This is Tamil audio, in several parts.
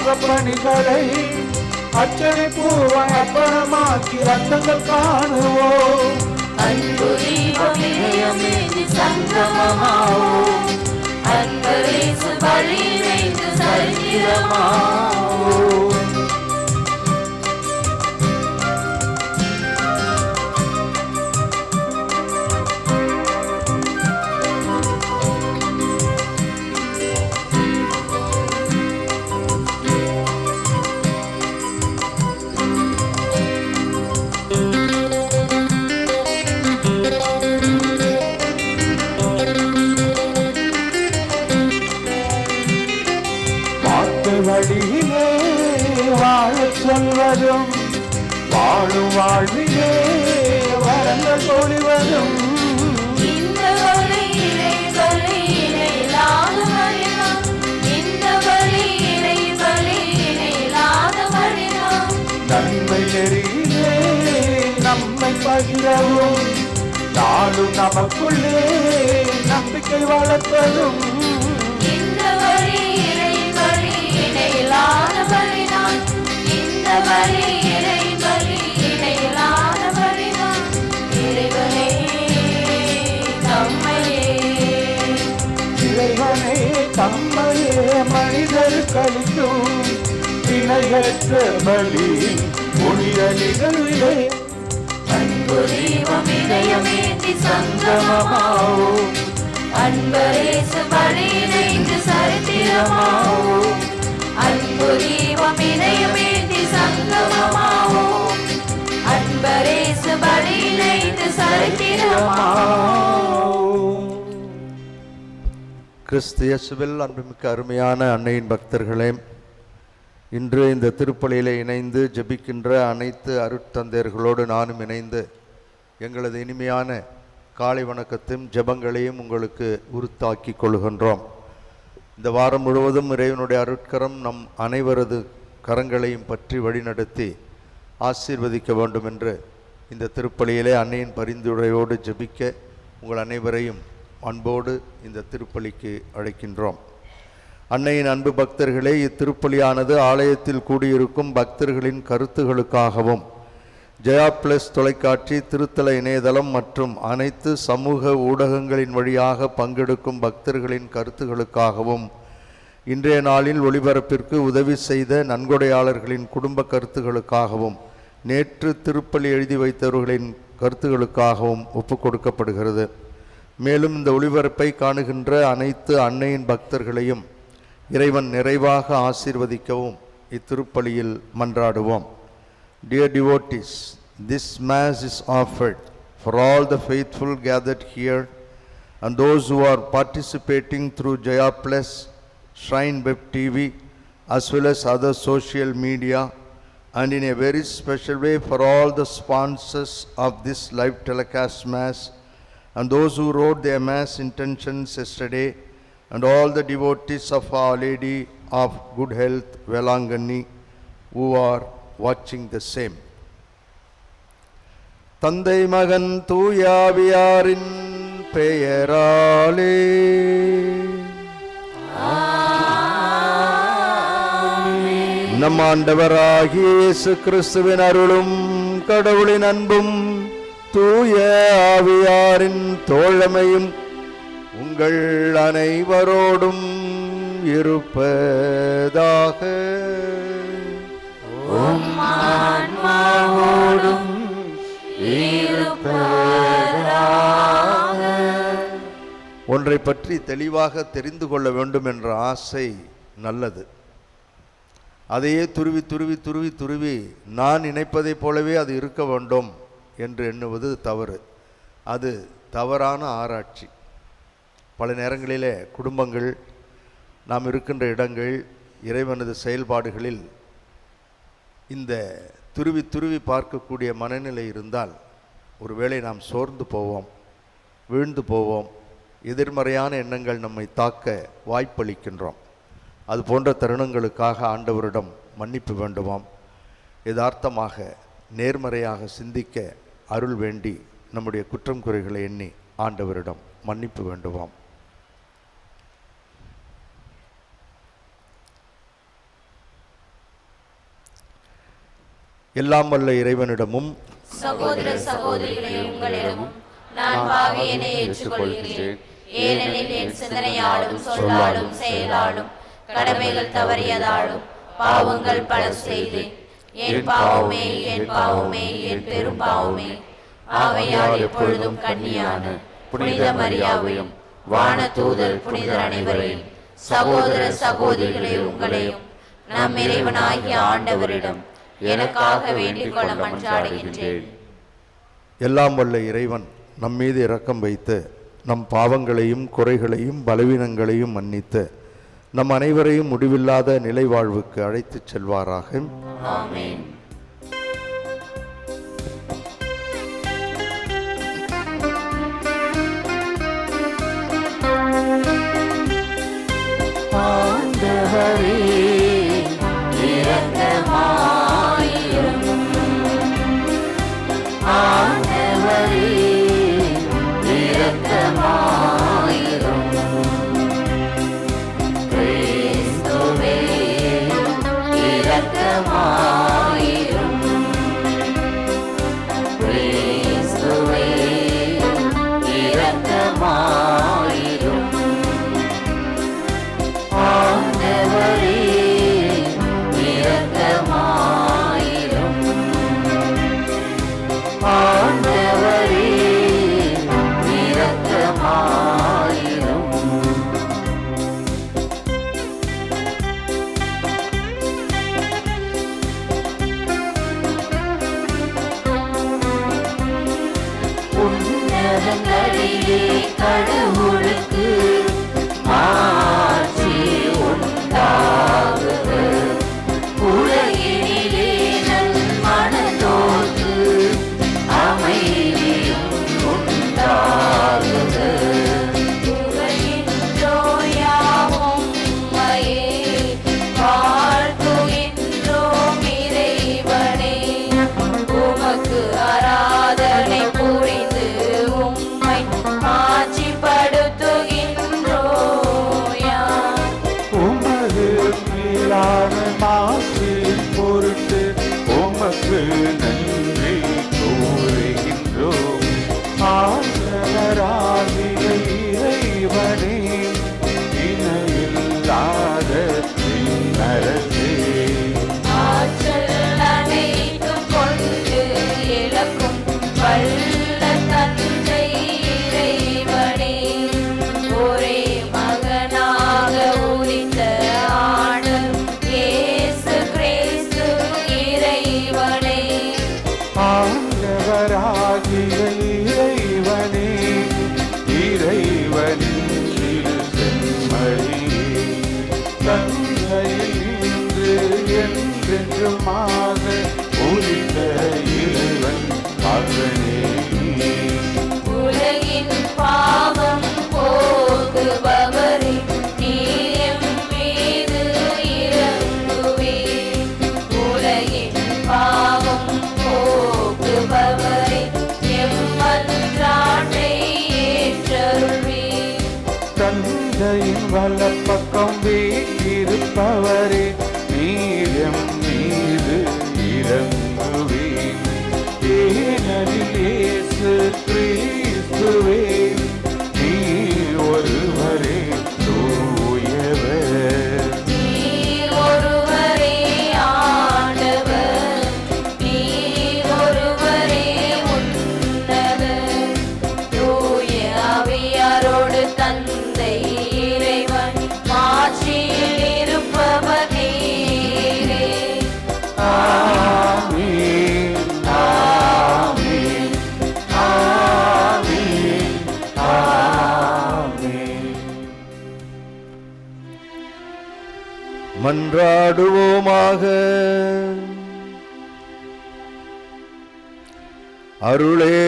அறப்பணிகளை அச்சனை பூவாய் அர்ப்பணமாக்கி ரத்தங்கள் காணுவோம். அன்பு தீபம் இதயமே சங்கமமாவோம். அன்பரேசு வழி இணைந்து சரித்திரமாவோம். வழியிலே வாழச் சொல்வதும் வாழும் வாழ்விலே வரங்கள் பொழிவதும் இந்த வழியிலே பலியினையில்லாத வழிதான். இந்த வழியிலே பலியினையில்லாத வழிதான். நன்மை நெறியிலே நம்மை பகிரவும் நாளும் நமக்குள்ளே நம்பிக்கை வளர்ப்பதும் இந்த வழியிலே பலியினையில்லாத வழிதான். இந்த வழியிலே பலியினையில்லாத வழிதான். இறைவனே தம்மையே மனிதருக்கு அளிக்கும் இணையற்ற பலி புனித நிகழ்விலே அன்பு தீபம் இதயமேந்தி சங்கமமாவோம். அன்பரேசு வழி இணைந்து சரித்திரமாவோம். அன்பு தீபம் இதயமேந்தி சங்கமமாவோம். அன்பரேசு வழி இணைந்து சரித்திரமாவோம். கிறிஸ்து இயேசுவில் அன்புமிக்க அருமையான அன்னையின் பக்தர்களே, இன்று இந்த திருப்பலியிலே இணைந்து ஜெபிக்கின்ற அனைத்து அருட்தந்தையர்களோடு நானும் இணைந்து எங்களது இனிமையான காலை வணக்கத்தையும் ஜெபங்களையும் உங்களுக்கு உறுத்தாக்கி கொள்கின்றோம். இந்த வாரம் முழுவதும் இறைவனுடைய அருட்கரம் நம் அனைவரது கரங்களையும் பற்றி வழிநடத்தி ஆசீர்வதிக்க வேண்டும் என்று இந்த திருப்பலியிலே அன்னையின் பரிந்துரையோடு ஜெபிக்க உங்கள் அனைவரையும் அன்போடு இந்த திருப்பலிக்கு அழைக்கின்றோம். அன்னையின் அன்பு பக்தர்களே, இத்திருப்பலியானது ஆலயத்தில் கூடியிருக்கும் பக்தர்களின் கருத்துகளுக்காகவும் ஜெயா பிளஸ் தொலைக்காட்சி, திருத்தல இணையதளம் மற்றும் அனைத்து சமூக ஊடகங்களின் வழியாக பங்கெடுக்கும் பக்தர்களின் கருத்துகளுக்காகவும் இன்றைய நாளில் ஒளிபரப்பிற்கு உதவி செய்த நன்கொடையாளர்களின் குடும்ப கருத்துகளுக்காகவும் நேற்று திருப்பலி எழுதி வைத்தவர்களின் கருத்துகளுக்காகவும் ஒப்புக் கொடுக்கப்படுகிறது. மேலும் இந்த ஒளிபரப்பை காணுகின்ற அனைத்து அன்னையின் பக்தர்களையும் இறைவன் நிறைவாக ஆசீர்வதிக்கவும் இத்திருப்பலியில் மன்றாடுவோம். Dear devotees, this Mass is offered for all the faithful gathered here and those who are participating through Jaya Plus, Shrine Web TV, as well as other social media, and in a very special way for all the sponsors of this live telecast Mass and those who wrote their Mass intentions yesterday, and all the devotees of Our Lady of Good Health, Velangani, who are watching the same. தந்தை மகன் தூயாவியாரின் பெயராலே நம் ஆண்டவராகிய இயேசு கிறிஸ்துவின் அருளும் கடவுளின் அன்பும் தூய ஆவியாரின் தோழமையும் உங்கள் அனைவரோடும் இருப்பதாக. ஒன்றை பற்றி தெளிவாக தெரிந்து கொள்ள வேண்டும் என்ற ஆசை நல்லது. அதையே துருவி துருவி துருவி துருவி நான் நினைப்பதைப் போலவே அது இருக்க வேண்டும் என்று எண்ணுவது தவறு. அது தவறான ஆராய்ச்சி. பல நேரங்களிலே குடும்பங்கள், நாம் இருக்கின்ற இடங்கள், இறைவனது செயல்பாடுகளில் இந்த துருவி துருவி பார்க்கக்கூடிய மனநிலை இருந்தால் ஒருவேளை நாம் சோர்ந்து போவோம், வீழ்ந்து போவோம், எதிர்மறையான எண்ணங்கள் நம்மை தாக்க வாய்ப்பளிக்கின்றோம். அது போன்ற தருணங்களுக்காக ஆண்டவரிடம் மன்னிப்பு வேண்டுமாம். யதார்த்தமாக நேர்மறையாக சிந்திக்க அருள் வேண்டி நம்முடைய குற்றம் குறைகளை எண்ணி ஆண்டவரிடம் மன்னிப்பு வேண்டுவாம். எல்லாம் வல்ல இறைவனிடமும் சகோதர சகோதரிகளே உங்களிடமும் நான் பாவியனை ஏற்றுக்கொள்கிறேன். ஏனெனில் என் சிந்தனையாலும் சொல்லாலும் செயலாலும் கடமைகள் தவறியதாலும் பாவங்கள் பல செய்தேன். என் பாவமே என் பாவமே என் பெரும் பாவமே. ஆகையால் எப்பொழுதும் கன்னியான புனித மரியாவையும் வானதூதர் புனிதர் அனைவரையும் சகோதர சகோதரிகளே உங்களையும் நம் இறைவனாகிய ஆண்டவரிடம் எனக்காக வேண்டிக் கொள்ள மன்றாடுகின்றேன். எல்லாம் வல்ல இறைவன் நம் மீது இரக்கம் வைத்து நம் பாவங்களையும் குறைகளையும் பலவீனங்களையும் மன்னித்து நம் அனைவரையும் முடிவில்லாத நிலை வாழ்வுக்கு அழைத்துச் செல்வாராக. ஆமென். ஆண்டவரே இரக்கமாயிரும். ஆண்டவரே இரக்கமாயிரும். கிறிஸ்துவே இரக்கமாயிரும். கிறிஸ்துவே இரக்கமாயிரும். ஆண்டவரே இரக்கமாயிரும். ஆண்டவரே இரக்கமாயிரும். உன்னதங்களிலே கடவுளுக்கு ஆட்சி உண்டாகுக. உலகினிலே நல்மனதோர்க்கு அமைதியும் உண்டாகுக. புகழ்கின்றோம் யாவும் உம்மையே, வாழ்த்துகின்றோம் இறைவனே. உமக்கு ஆராதனை புரிந்து உம்மை ஆட்சிப்படுத்துகின்றோம். உமது மேலான மாசின் பொருட்டு உமக்கு நன்றி கூறுகின்றோம். ஆண்டவராகிய இறைவனே, இணையில்லாத விண்ணரசே, ஆற்றல் அனைத்தும் கொண்டு இழக்கும் வல்ல தந்தை இறைவனே. ஒரே மகனாக உதித்த ஆண்டவர் இயேசு கிறிஸ்து இறைவனே. ஆண்டவராகிய இறைவனே, இறைவனின் திரு செம்மறியே, தந்தையில் நின்று என்றென்றுமாக உதித்த இறைவன் மகனே, உலகின் பாவம் போக்குபவரே, நீர் எம் மீது இரங்குவீர். உலகின் பாவம் போக்குபவரே, எம் மன்றாட்டை ஏற்றருள்வீர். தந்தையின் வலப்பக்கம் வீற்றிருப்பவரே, நீர் எம் மீது இறங்குவீர். ஏனெனில் இயேசு கிறிஸ்துவே, நீர் ஒருவரே தூயவர். நீர் ஒருவரே ஆண்டவர், நீர் ஒருவரே உன்னதர். தூய ஆவியாரோடு தந்தை இறைவன் மாட்சியில் இருப்பவர் நீரே. ஆமென், ஆமென், ஆமென், ஆமென். மன்றாடுவோமாக. அருளே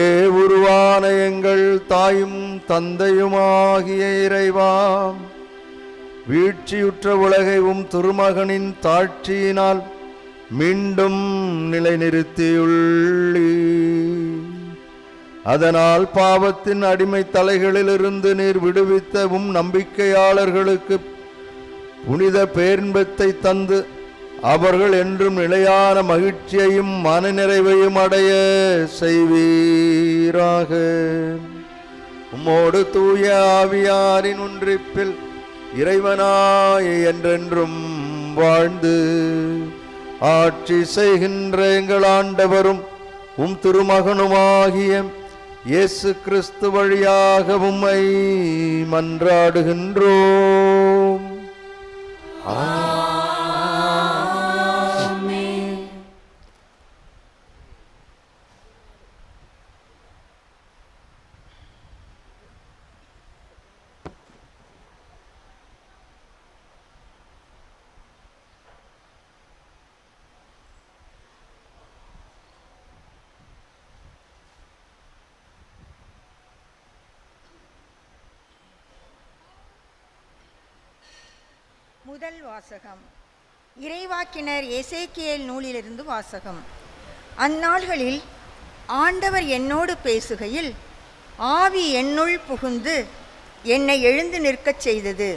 உருவான எங்கள் தாயும் தந்தையுமாகிய இறைவா, வீழ்ச்சியுற்ற உலகையும் திருமகனின் தாட்சியினால் மீண்டும் நிலைநிறுத்தியுள்ளீ. அதனால் பாவத்தின் அடிமை தலைகளிலிருந்து நீர் விடுவித்தவும் நம்பிக்கையாளர்களுக்கு புனித பேரின்பத்தை தந்து அவர்கள் என்றும் நிலையான மகிழ்ச்சியையும் மனநிறைவையும் அடைய செய்வீராக. உம்மோடு தூய ஆவியாரின் ஒன்றிப்பில் இறைவனாய் என்றென்றும் வாழ்ந்து ஆட்சி செய்கின்ற எங்கள் ஆண்டவரும் உம் திருமகனுமாகிய இயேசு கிறிஸ்து வழியாக உம்மை மன்றாடுகின்றோம். முதல் வாசகம். இறைவாக்கினர் எசேக்கியேல் நூலிலிருந்து வாசகம். அந்நாள்களில் ஆண்டவர் என்னோடு பேசுகையில் ஆவி என்னுள் புகுந்து என்னை எழுந்து நிற்கச் செய்தது.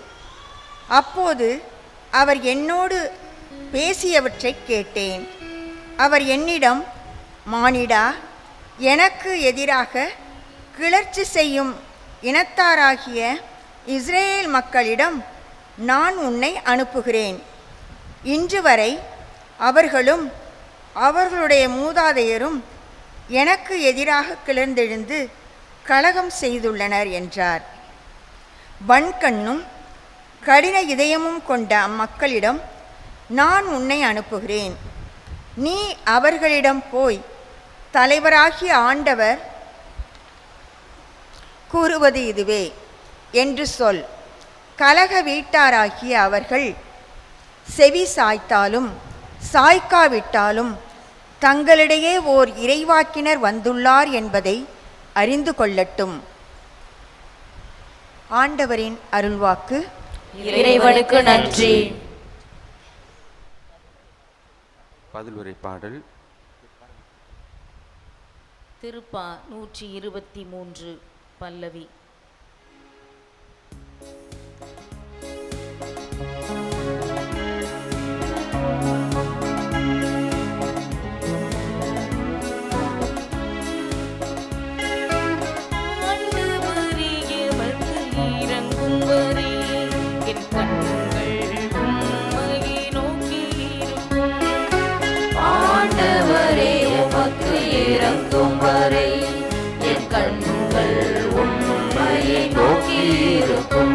அப்போது அவர் என்னோடு பேசியவற்றை கேட்டேன். அவர் என்னிடம், மானிடா, எனக்கு எதிராக கிளர்ச்சி செய்யும் இனத்தாராகிய இஸ்ரேல் மக்களிடம் நான் உன்னை அனுப்புகிறேன். இன்று வரை அவர்களும் அவர்களுடைய மூதாதையரும் எனக்கு எதிராக கிளர்ந்தெழுந்து கலகம் செய்துள்ளனர் என்றார். வன்கண்ணும் கடின இதயமும் கொண்ட அம்மக்களிடம் நான் உன்னை அனுப்புகிறேன். நீ அவர்களிடம் போய், தலைவராகிய ஆண்டவர் கூறுவது இதுவே என்று சொல். கலக வீட்டாராகிய அவர்கள் செவி சாய்த்தாலும் சாய்க்காவிட்டாலும் தங்களிடையே ஓர் இறைவாக்கினர் வந்துள்ளார் என்பதை அறிந்து கொள்ளட்டும். ஆண்டவரின் அருள்வாக்கு. இறைவனுக்கு நன்றி. பதிலுரை பாடல். திருப்பா 123 பல்லவி. இறங்கும் வரை என் கண்கள் உம்மையை நோக்கியிருக்கும்.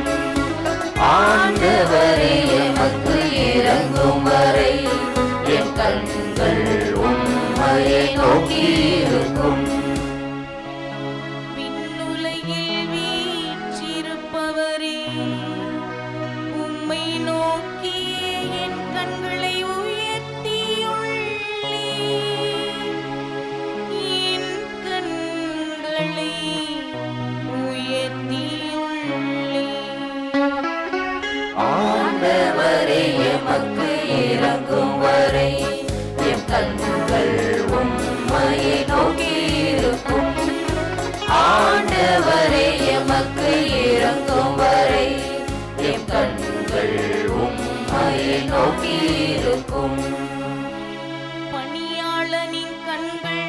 ஆண்டவரே எமக்கு இறங்கும் வரை என் கண்கள் உம்மையை நோக்கியிருக்கும். விண்ணுலகில் வீற்றிருப்பவரே, உம்மை நோக்கி என் கண்களை ஆண்டவரே எமக்கு இறங்கும் வரை என் கண்கள் உம்மையை நோக்கியிருக்கும். ஆண்டவரே எமக்கு இறங்கும் வரை என் கண்கள் உம்மையை நோக்கியிருக்கும். பணியாளனின் கண்கள்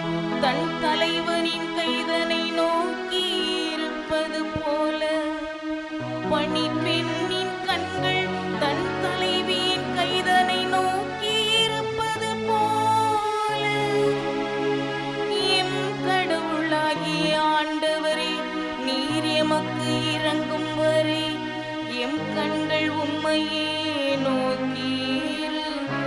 தன் தலைவனின் கைதனை நோக்கி இருப்பது போல, பணிப்பெண்ணின் கண்கள் தன் தலைவியின் கைதனை நோக்கி இருப்பது போல, எம் கடவுளாகிய ஆண்டவரே, நீர் எமக்கு இறங்கும் வரை எம் கண்கள் உம்மையே நோக்கி இருக்கும்.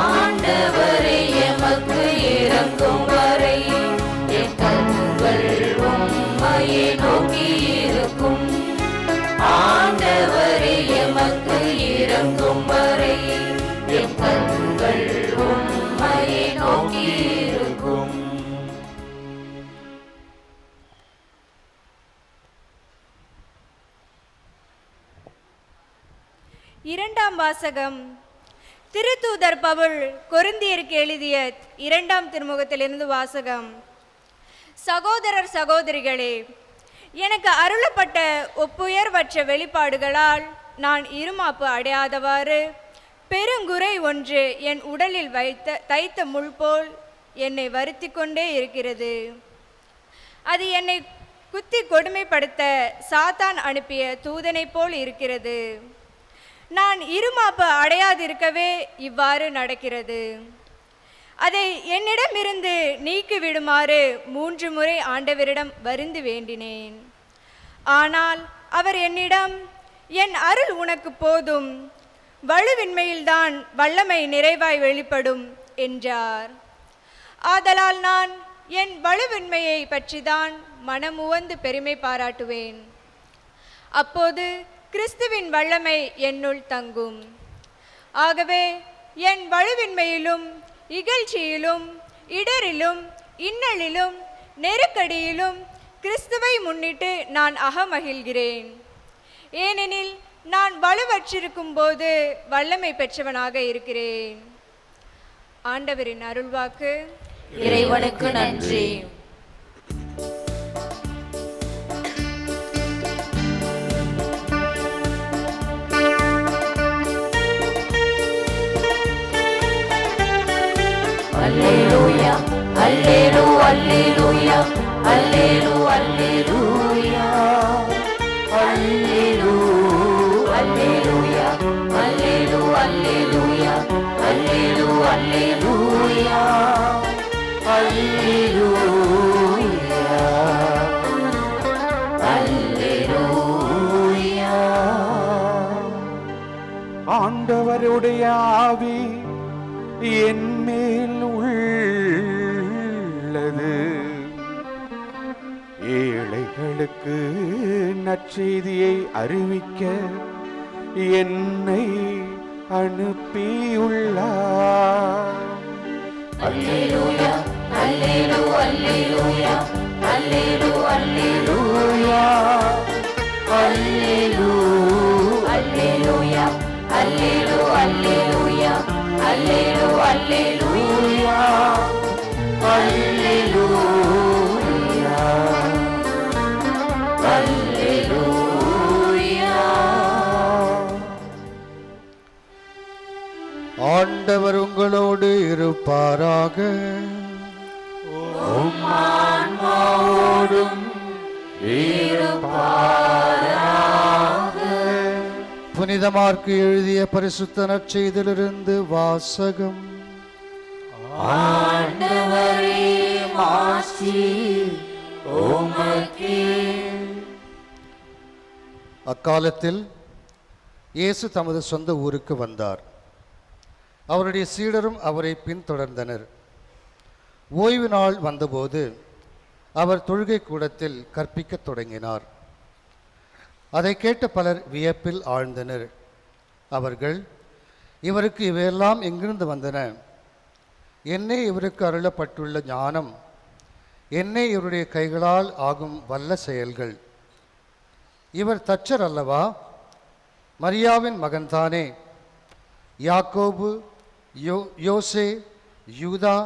ஆண்டவரே எமக்கு இறங்கும் வரை என் கண்கள் உம்மையை நோக்கியிருக்கும். ஆண்டவரே எமக்கு இறங்கும் வரை என் கண்கள் உம்மையை நோக்கியிருக்கும். இரண்டாம் வாசகம். திருத்தூதர் பவுல் கொரிந்தியருக்கு எழுதிய 2ஆம் திருமுகத்திலிருந்து வாசகம். சகோதரர் சகோதரிகளே, எனக்கு அருளப்பட்ட ஒப்புயர்வற்ற வெளிப்பாடுகளால் நான் இருமாப்பு அடையாதவாறு பெருங்குறை ஒன்று என் உடலில் தைத்த முள் போல் என்னை வருத்தி கொண்டே இருக்கிறது. அது என்னை குத்தி கொடுமைப்படுத்த சாத்தான் அனுப்பிய தூதனை போல் இருக்கிறது. நான் இருமாப்பு அடையாதிருக்கவே இவ்வாறு நடக்கிறது. அதை என்னிடமிருந்து நீக்கிவிடுமாறு 3 முறை ஆண்டவரிடம் வருந்தி வேண்டினேன். ஆனால் அவர் என்னிடம், என் அருள் உனக்கு போதும், வலுவின்மையில்தான் வல்லமை நிறைவாய் வெளிப்படும் என்றார். ஆதலால் நான் என் வலுவின்மையை பற்றிதான் மனமுவந்து பெருமை பாராட்டுவேன். அப்போது கிறிஸ்துவின் வல்லமை என்னுள் தங்கும். ஆகவே என் வலுவின்மையிலும் இகழ்ச்சியிலும் இடரிலும் இன்னலிலும் நெருக்கடியிலும் கிறிஸ்துவை முன்னிட்டு நான் அகமகிழ்கிறேன். ஏனெனில் நான் வலுவற்றிருக்கும் போது வல்லமை பெற்றவனாக இருக்கிறேன். ஆண்டவரின் அருள்வாக்கு. இறைவனுக்கு நன்றி. அல்லேலூயா அல்லேலூயா அல்லேலூயா அல்லேலூயா அல்லேலூயா அல்லேலூயா அல்லேலூயா அல்லேலூயா அல்லேலூயா அல்லேலூயா அல்லேலூயா. ஆண்டவருடைய ஆவி என் மேல் உள்ளது. ஏழைகளுக்கு நற்செய்தியை அறிவிக்க என்னை அனுப்பியுள்ளார். அல்லேலூயா அல்லேலூயா அல்லேலூயா அல்லேலூயா அல்லேலூயா அல்லேலூயா அல்லேலூயா அல்லேலூயா அல்லேலூயா அல்லேலூயா அல்லேலூயா. ஆண்டவர் உங்களோடு இருப்பாராக. ஆன்மாவோடும் இருப்பாராக. புனித மார்க்கு எழுதிய பரிசுத்த நற்செய்தியிலிருந்து வாசகம். ஆண்டவரே மாட்சி உமக்கே. அக்காலத்தில் இயேசு தமது சொந்த ஊருக்கு வந்தார். அவருடைய சீடரும் அவரை பின்தொடர்ந்தனர். ஓய்வு நாள் வந்தபோது அவர் தொழுகை கூடத்தில் கற்பிக்கத் தொடங்கினார். அதை கேட்ட பலர் வியப்பில் ஆழ்ந்தனர். அவர்கள், இவருக்கு இவையெல்லாம் எங்கிருந்து வந்தன? என்னே இவருக்கு அருளப்பட்டுள்ள ஞானம்? என்னே இவருடைய கைகளால் ஆகும் வல்ல செயல்கள்? இவர் தச்சர் அல்லவா? மரியாவின் மகன்தானே? யாக்கோபு, யோசே, யூதா,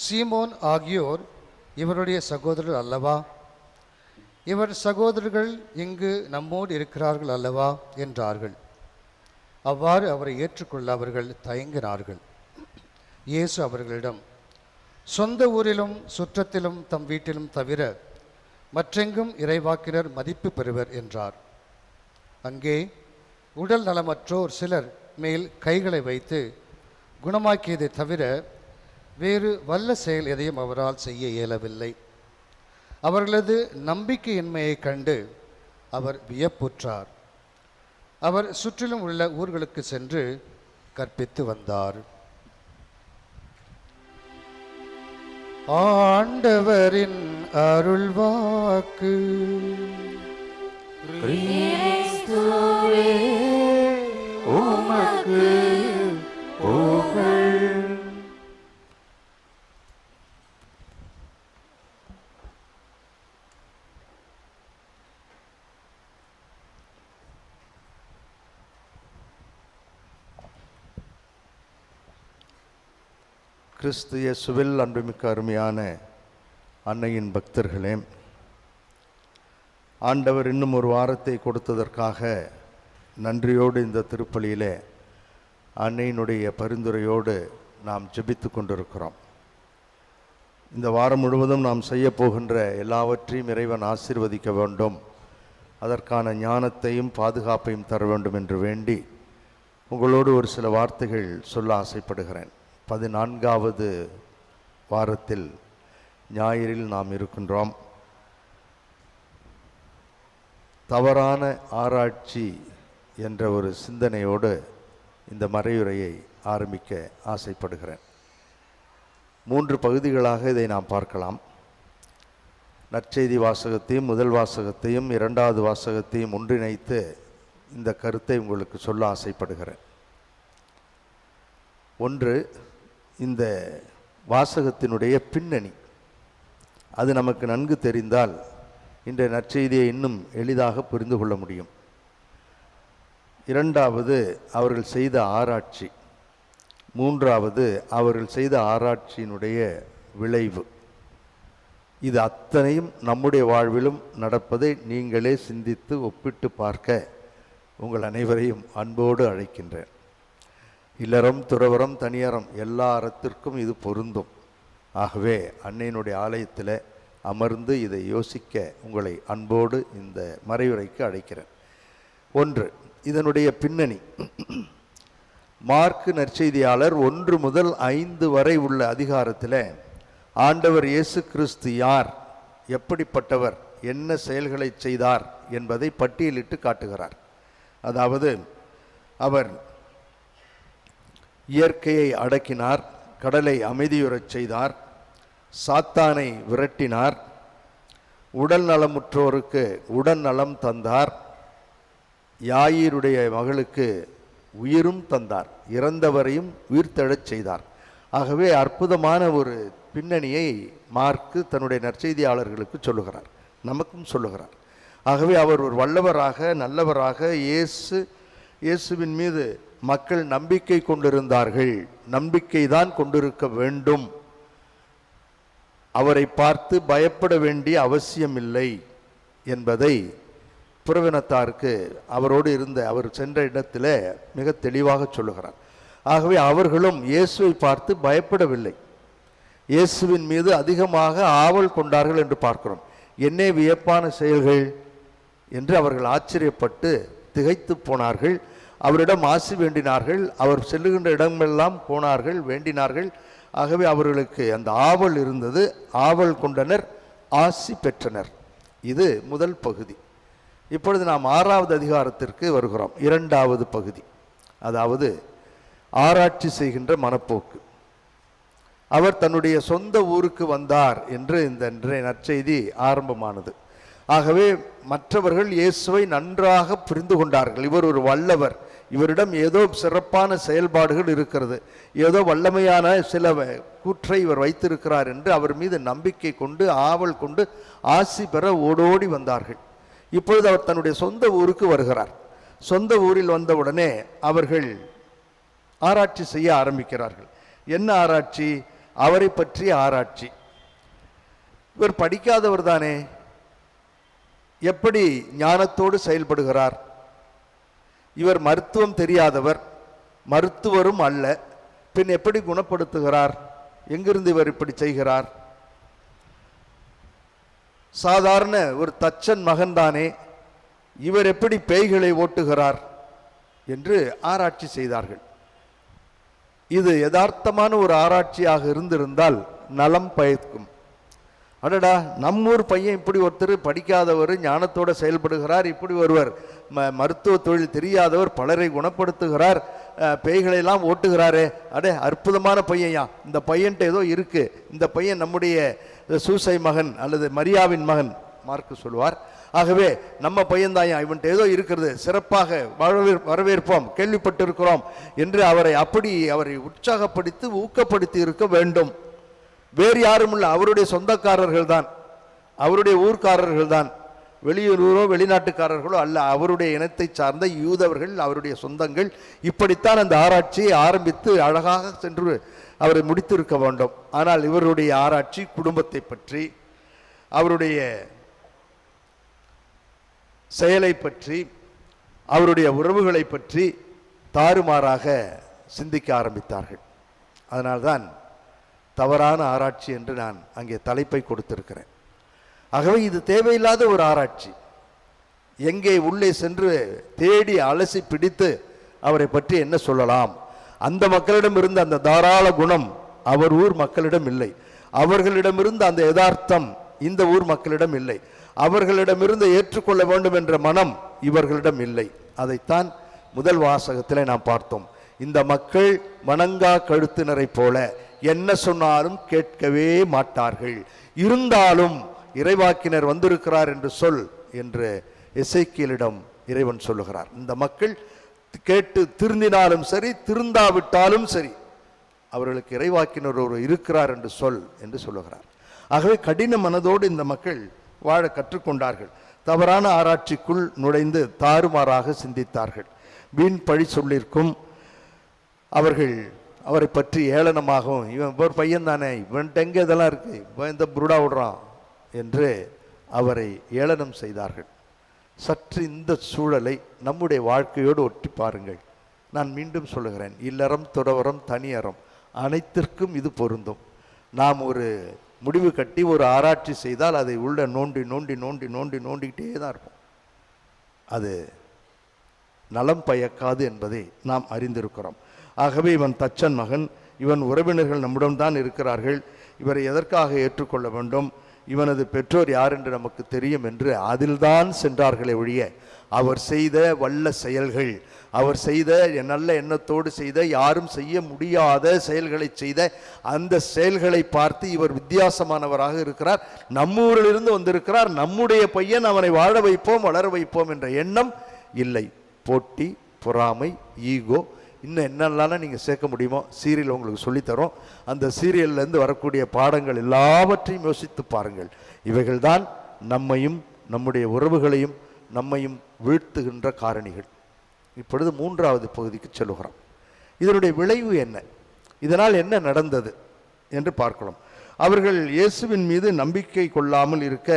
சீமோன் ஆகியோர் இவருடைய சகோதரர் அல்லவா? இவர் சகோதரர்கள் இங்கு நம்மோடு இருக்கிறார்கள் அல்லவா என்றார்கள். அவ்வாறு அவரை ஏற்றுக்கொள்ள அவர்கள் தயங்கினார்கள். இயேசு அவர்களிடம், சொந்த ஊரிலும் சுற்றத்திலும் தம் வீட்டிலும் தவிர மற்றெங்கும் இறைவாக்கினர் மதிப்பு பெறுவர் என்றார். அங்கே உடல் நலமற்றோர் சிலர் மேல் கைகளை வைத்து குணமாக்கியதை தவிர வேறு வல்ல செயல் எதையும் அவரால் செய்ய இயலவில்லை. அவர்களது நம்பிக்கையின்மையைக் கண்டு அவர் வியப்புற்றார். அவர் சுற்றிலும் உள்ள ஊர்களுக்கு சென்று கற்பித்து வந்தார். ஆண்டவரின் அருள்வாக்கு. கிறிஸ்துவே உமக்கு புகழ். கிறிஸ்து இயேசுவில் அன்புமிக்க அருமையான அன்னையின் பக்தர்களே, ஆண்டவர் இன்னும் ஒரு வாரத்தை கொடுத்ததற்காக நன்றியோடு இந்த திருப்பலியிலே அன்னையினுடைய பரிந்துரையோடு நாம் ஜெபித்து கொண்டிருக்கிறோம். இந்த வாரம் முழுவதும் நாம் செய்ய போகின்ற எல்லாவற்றையும் இறைவன் ஆசீர்வதிக்க வேண்டும், அதற்கான ஞானத்தையும் பாதுகாப்பையும் தர வேண்டும் என்று வேண்டி உங்களோடு ஒரு சில வார்த்தைகள் சொல்ல ஆசைப்படுகிறேன். 14வது வாரத்தில் ஞாயிறில் நாம் இருக்கின்றோம். தவறான ஆராய்ச்சி என்ற ஒரு சிந்தனையோடு இந்த மறையுரையை ஆரம்பிக்க ஆசைப்படுகிறேன். 3 பகுதிகளாக இதை நாம் பார்க்கலாம். நற்செய்தி வாசகத்தையும் முதல் வாசகத்தையும் 2வது வாசகத்தையும் ஒன்றிணைத்து இந்த கருத்தை உங்களுக்கு சொல்ல ஆசைப்படுகிறேன். ஒன்று, இந்த வாசகத்தினுடைய பின்னணி. அது நமக்கு நன்கு தெரிந்தால் இன்றைய நற்செய்தியை இன்னும் எளிதாக புரிந்து கொள்ள முடியும். 2வது, அவர்கள் செய்த ஆராய்ச்சி. 3வது, அவர்கள் செய்த ஆராய்ச்சியினுடைய விளைவு. இது அத்தனையும் நம்முடைய வாழ்விலும் நடப்பதை நீங்களே சிந்தித்து ஒப்பிட்டு பார்க்க உங்கள் அனைவரையும் அன்போடு அழைக்கின்றேன். இல்லறம், துறவரம், தனியறம் எல்லா அறத்திற்கும் இது பொருந்தும். ஆகவே அன்னையினுடைய ஆலயத்தில் அமர்ந்து இதை யோசிக்க உங்களை அன்போடு இந்த மறையுரைக்கு அழைக்கிறேன். 1, இதனுடைய பின்னணி. மார்க்கு நற்செய்தியாளர் 1 முதல் 5 வரை உள்ள அதிகாரத்தில் ஆண்டவர் இயேசு கிறிஸ்து யார், எப்படிப்பட்டவர், என்ன செயல்களை செய்தார் என்பதை பட்டியலிட்டு காட்டுகிறார். அதாவது, அவர் இயற்கையை அடக்கினார், கடலை அமைதியுறச் செய்தார், சாத்தானை விரட்டினார், உடல் நலமுற்றோருக்கு உடல் நலம் தந்தார், யாயீருடைய மகளுக்கு உயிரும் தந்தார், இறந்தவரையும் உயிர்த்தெழச் செய்தார். ஆகவே அற்புதமான ஒரு பின்னணியை மார்க்கு தன்னுடைய நற்செய்தியாளர்களுக்கு சொல்லுகிறார், நமக்கும் சொல்லுகிறார். ஆகவே அவர் ஒரு வல்லவராக, நல்லவராக, இயேசுவின் மீது மக்கள் நம்பிக்கை கொண்டிருந்தார்கள், நம்பிக்கை தான் கொண்டிருக்க வேண்டும், அவரை பார்த்து பயப்பட வேண்டிய அவசியமில்லை என்பதை புறவினத்தாருக்கு அவரோடு இருந்த அவர் சென்ற இடத்துல மிக தெளிவாக சொல்லுகிறார். ஆகவே அவர்களும் இயேசுவை பார்த்து பயப்படவில்லை, இயேசுவின் மீது அதிகமாக ஆவல் கொண்டார்கள் என்று பார்க்கிறோம். என்ன வியப்பான செயல்கள் என்று அவர்கள் ஆச்சரியப்பட்டு திகைத்து போனார்கள். அவரிடம் ஆசி வேண்டினார்கள், அவர் செல்லுகின்ற இடமெல்லாம் போனார்கள், வேண்டினார்கள். ஆகவே அவர்களுக்கு அந்த ஆவல் இருந்தது, ஆவல் கொண்டனர், ஆசி பெற்றனர். இது முதல் பகுதி. இப்பொழுது நாம் 6வது அதிகாரத்திற்கு வருகிறோம். 2வது பகுதி, அதாவது ஆராய்ச்சி செய்கின்ற மனப்போக்கு. அவர் தன்னுடைய சொந்த ஊருக்கு வந்தார் என்று இந்த இன்றைய நற்செய்தி ஆரம்பமானது. ஆகவே மற்றவர்கள் இயேசுவை நன்றாக புரிந்து கொண்டார்கள். இவர் ஒரு வல்லவர், இவரிடம் ஏதோ சிறப்பான செயல்பாடுகள் இருக்கிறது, ஏதோ வல்லமையான சில கூற்றை இவர் வைத்திருக்கிறார் என்று அவர் மீது நம்பிக்கை கொண்டு ஆவல் கொண்டு ஆசி பெற ஓடோடி வந்தார்கள். இப்பொழுது அவர் தன்னுடைய சொந்த ஊருக்கு வருகிறார். சொந்த ஊரில் வந்தவுடனே அவர்கள் ஆராய்ச்சி செய்ய ஆரம்பிக்கிறார்கள். என்ன ஆராய்ச்சி? அவரை பற்றிய ஆராய்ச்சி. இவர் படிக்காதவர் தானே, எப்படி ஞானத்தோடு செயல்படுகிறார்? இவர் மருத்துவம் தெரியாதவர், மருத்துவரும் அல்ல, பின் எப்படி குணப்படுத்துகிறார்? எங்கிருந்து இவர் இப்படி செய்கிறார்? சாதாரண ஒரு தச்சன் மகன்தானே, இவர் எப்படி பேய்களை ஓட்டுகிறார் என்று ஆராய்ச்சி செய்தார்கள். இது யதார்த்தமான ஒரு ஆராய்ச்சியாக இருந்திருந்தால் நலம் பயக்கும். அடடா, நம்மூர் பையன் இப்படி ஒருத்தர் படிக்காதவர் ஞானத்தோடு செயல்படுகிறார், இப்படி ஒருவர் மருத்துவ தொழில் தெரியாதவர் பலரை குணப்படுத்துகிறார், பேய்களெல்லாம் ஓட்டுகிறாரே, அடே அற்புதமான பையன்யா, இந்த பையன்ட்ட ஏதோ இருக்கு, இந்த பையன் நம்முடைய சூசை மகன் அல்லது மரியாவின் மகன் மார்க்கு சொல்வார். ஆகவே நம்ம பையன்தாயா, இவன்ட்டு ஏதோ இருக்கிறது, சிறப்பாக வரவேற்போம், கேள்விப்பட்டிருக்கிறோம் என்று அவரை உற்சாகப்படுத்தி ஊக்கப்படுத்தி இருக்க வேண்டும். வேறு யாரும் இல்லை, அவருடைய சொந்தக்காரர்கள் தான், அவருடைய ஊர்க்காரர்கள் தான், வெளியூரோ வெளிநாட்டுக்காரர்களோ அல்ல, அவருடைய இனத்தை சார்ந்த யூதவர்கள், அவருடைய சொந்தங்கள். இப்படித்தான் அந்த ஆராய்ச்சியை ஆரம்பித்து அழகாக சென்று அவரை முடித்திருக்க வேண்டும். ஆனால் இவருடைய ஆராய்ச்சி குடும்பத்தை பற்றி, அவருடைய செயலை பற்றி, அவருடைய உறவுகளை பற்றி தாறுமாறாக சிந்திக்க ஆரம்பித்தார்கள். அதனால்தான் தவறான ஆராய்ச்சி என்று நான் அங்கே தலைப்பை கொடுத்திருக்கிறேன். ஆகவே இது தேவையில்லாத ஒரு ஆராய்ச்சி. எங்கே உள்ளே சென்று தேடி அலசி பிடித்து அவரை பற்றி என்ன சொல்லலாம்? அந்த மக்களிடம் இருந்த அந்த தாராள குணம் அவர் ஊர் மக்களிடம் இல்லை. அவர்களிடமிருந்து அந்த யதார்த்தம் இந்த ஊர் மக்களிடம் இல்லை. அவர்களிடமிருந்து ஏற்றுக்கொள்ள வேண்டும் என்ற மனம் இவர்களிடம் இல்லை. அதைத்தான் முதல் வாசகத்தில் நாம் பார்த்தோம். இந்த மக்கள் வணங்கா கழுத்தினரை போல என்ன சொன்னாலும் கேட்கவே மாட்டார்கள், இருந்தாலும் இறைவாக்கினர் வந்திருக்கிறார் என்று சொல் என்று எசேக்கியேலிடம் இறைவன் சொல்லுகிறார். இந்த மக்கள் கேட்டு திருந்தினாலும் சரி, திருந்தாவிட்டாலும் சரி, அவர்களுக்கு இறைவாக்கினர் ஒரு இருக்கிறார் என்று சொல் என்று சொல்லுகிறார். ஆகவே கடின மனதோடு இந்த மக்கள் வாழ கற்றுக்கொண்டார்கள். தவறான ஆராய்ச்சிக்குள் நுழைந்து தாறுமாறாக சிந்தித்தார்கள். வீண் பழி சொல்லிற்கும் அவர்கள் அவரை பற்றி ஏளனமாகவும், இவன் ஒரு பையன் தானே, இவன்ட்டு எங்கே இதெல்லாம் இருக்கு, இவன் இந்த புருடா விடுறான் என்று அவரை ஏளனம் செய்தார்கள். சற்று இந்த சூழலை நம்முடைய வாழ்க்கையோடு ஒட்டி பாருங்கள். நான் மீண்டும் சொல்லுகிறேன், இல்லறம் துறவரம் தனியறம் அனைத்திற்கும் இது பொருந்தும். நாம் ஒரு முடிவு கட்டி ஒரு ஆராய்ச்சி செய்தால் அதை உள்ள நோண்டி நோண்டி நோண்டி நோண்டி நோண்டிக்கிட்டே தான் இருப்போம். அது நலம் பயக்காது என்பதை நாம் அறிந்திருக்கிறோம். ஆகவே இவன் தச்சன் மகன், இவன் உறவினர்கள் நம்மிடம் தான் இருக்கிறார்கள், இவரை எதற்காக ஏற்றுக்கொள்ள வேண்டும், இவனது பெற்றோர் யார் என்று நமக்கு தெரியும் என்று அதில்தான் சென்றார்களே ஒழிய அவர் செய்த வல்ல செயல்கள், அவர் செய்த நல்ல எண்ணத்தோடு செய்த யாரும் செய்ய முடியாத செயல்களை செய்த அந்த செயல்களை பார்த்து இவர் வித்தியாசமானவராக இருக்கிறார், நம்மூரிலிருந்து வந்திருக்கிறார், நம்முடைய பையன், அவனை வாழ வைப்போம் வளர வைப்போம் என்ற எண்ணம் இல்லை. போட்டி, பொறாமை, ஈகோ, இன்னும் என்னெல்லாம் நீங்கள் சேர்க்க முடியுமோ சீரியல் உங்களுக்கு சொல்லித்தரோம். அந்த சீரியல்லேருந்து வரக்கூடிய பாடங்கள் எல்லாவற்றையும் யோசித்து பாருங்கள். இவைகள்தான் நம்மையும் நம்முடைய உறவுகளையும் நம்மையும் வீழ்த்துகின்ற காரணிகள். இப்பொழுது மூன்றாவது பகுதிக்கு செல்லுகிறோம். இதனுடைய விளைவு என்ன, இதனால் என்ன நடந்தது என்று பார்க்கலாம். அவர்கள் இயேசுவின் மீது நம்பிக்கை கொள்ளாமல் இருக்க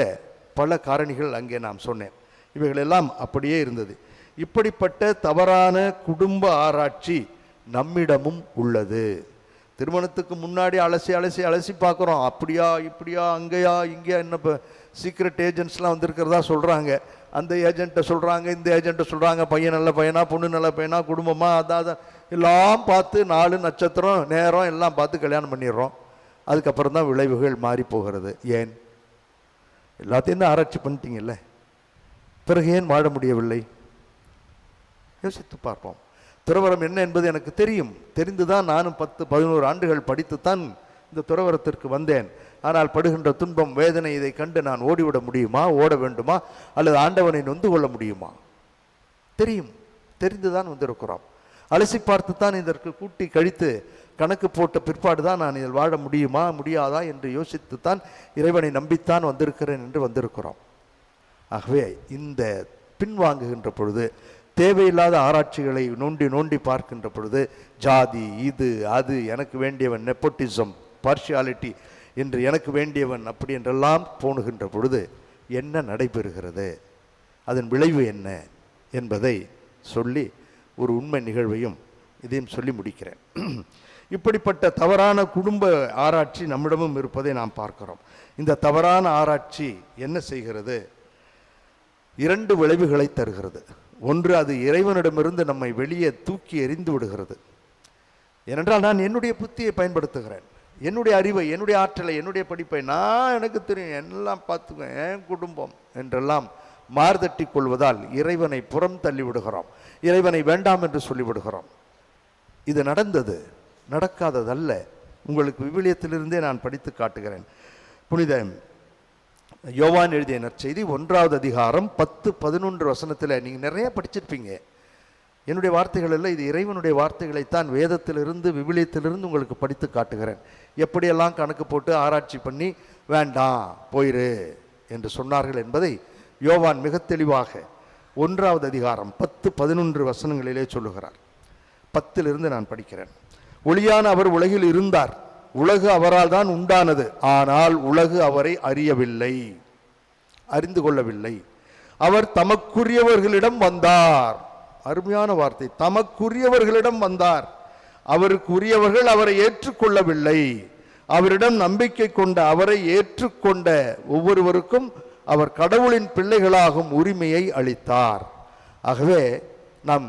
பல காரணிகள் அங்கே நாம் சொன்னேன். இவைகளெல்லாம் அப்படியே இருந்தது. இப்படிப்பட்ட தவறான குடும்ப ஆராய்ச்சி நம்மிடமும் உள்ளது. திருமணத்துக்கு முன்னாடி அலசி அலசி அலசி பார்க்குறோம், அப்படியா இப்படியா அங்கேயா இங்கேயா, என்ன இப்போ சீக்ரெட் ஏஜென்ட்ஸ்லாம் வந்திருக்கிறதா சொல்கிறாங்க. அந்த ஏஜென்ட்டை சொல்கிறாங்க, இந்த ஏஜென்ட்டை சொல்கிறாங்க, பையன் நல்ல பையனா பொண்ணு நல்ல பையனா குடும்பமாக அதான் எல்லாம் பார்த்து 4 நட்சத்திரம் நேரம் எல்லாம் பார்த்து கல்யாணம் பண்ணிடுறோம். அதுக்கப்புறம் தான் விளைவுகள் மாறி போகிறது. ஏன்? எல்லாத்தையும் தான் ஆராய்ச்சி பண்ணிட்டீங்கல்ல, பிறகு ஏன் வாழ முடியவில்லை? யோசித்து பார்ப்போம். துறவரம் என்ன என்பது எனக்கு தெரியும், தெரிந்துதான் நானும் 10-11 ஆண்டுகள் படித்துத்தான் இந்த துறவரத்திற்கு வந்தேன். ஆனால் படுகின்ற துன்பம் வேதனை இதை கண்டு நான் ஓடிவிட முடியுமா, ஓட வேண்டுமா, அல்லது ஆண்டவனை நொந்து கொள்ள முடியுமா? தெரியும், தெரிந்துதான் வந்திருக்கிறோம். அலசி பார்த்துத்தான் இதற்கு கூட்டி கழித்து கணக்கு போட்ட பிற்பாடு தான் நான் இதில் வாழ முடியுமா முடியாதா என்று யோசித்துத்தான் இறைவனை நம்பித்தான் வந்திருக்கிறேன் என்று வந்திருக்கிறோம். ஆகவே இந்த பின்வாங்குகின்ற பொழுது, தேவையில்லாத ஆராய்ச்சிகளை நோண்டி நோண்டி பார்க்கின்ற பொழுது, ஜாதி இது அது, எனக்கு வேண்டியவன், நெப்போட்டிசம், பார்ஷியாலிட்டி என்று எனக்கு வேண்டியவன் அப்படி என்றெல்லாம் போணுகின்ற பொழுது என்ன நடைபெறுகிறது, அதன் விளைவு என்ன என்பதை சொல்லி ஒரு உண்மை நிகழ்வையும் இதையும் சொல்லி முடிக்கிறேன். இப்படிப்பட்ட தவறான குடும்ப ஆராய்ச்சி நம்மிடமும் இருப்பதை நாம் பார்க்கிறோம். இந்த தவறான ஆராய்ச்சி என்ன செய்கிறது? 2 விளைவுகளை தருகிறது. ஒன்று, அது இறைவனிடமிருந்து நம்மை வெளியே தூக்கி எறிந்து விடுகிறது. ஏனென்றால் நான் என்னுடைய புத்தியை பயன்படுத்துகிறேன், என்னுடைய அறிவை, என்னுடைய ஆற்றலை, என்னுடைய படிப்பை, நான் எனக்கு தெரியும் எல்லாம் பார்த்துக்குவேன், என் குடும்பம் என்றெல்லாம் மார்தட்டி கொள்வதால் இறைவனை புறம் தள்ளி விடுகிறோம், இறைவனை வேண்டாம் என்று சொல்லிவிடுகிறோம். இது நடந்தது, நடக்காததல்ல. உங்களுக்கு விவிலியத்திலிருந்தே நான் படித்து காட்டுகிறேன். புனித யோவான் எழுதிய நற்செய்தி 1வது அதிகாரம் 10-11 வசனத்தில் நீங்கள் நிறைய படிச்சிருப்பீங்க. என்னுடைய வார்த்தைகள் இல்லை, இது இறைவனுடைய வார்த்தைகளைத்தான் வேதத்திலிருந்து விவிலியத்திலிருந்து உங்களுக்கு படித்து காட்டுகிறேன். எப்படியெல்லாம் கணக்கு போட்டு ஆராய்ச்சி பண்ணி வேண்டாம் போயிரு என்று சொன்னார்கள் என்பதை யோவான் மிக தெளிவாக 1வது அதிகாரம் 10-11 வசனங்களிலே சொல்லுகிறார். 10 நான் படிக்கிறேன். ஒளியான அவர் உலகில் இருந்தார், உலகு அவரால் தான் உண்டானது, ஆனால் உலகு அவரை அறியவில்லை, அறிந்து கொள்ளவில்லை. அவர் தமக்குரியவர்களிடம் வந்தார். அருமையான வார்த்தை, தமக்குரியவர்களிடம் வந்தார், அவருக்கு உரியவர்கள் அவரை ஏற்றுக்கொள்ளவில்லை. அவரிடம் நம்பிக்கை கொண்ட அவரை ஏற்றுக்கொண்ட ஒவ்வொருவருக்கும் அவர் கடவுளின் பிள்ளைகளாகும் உரிமையை அளித்தார். ஆகவே நாம்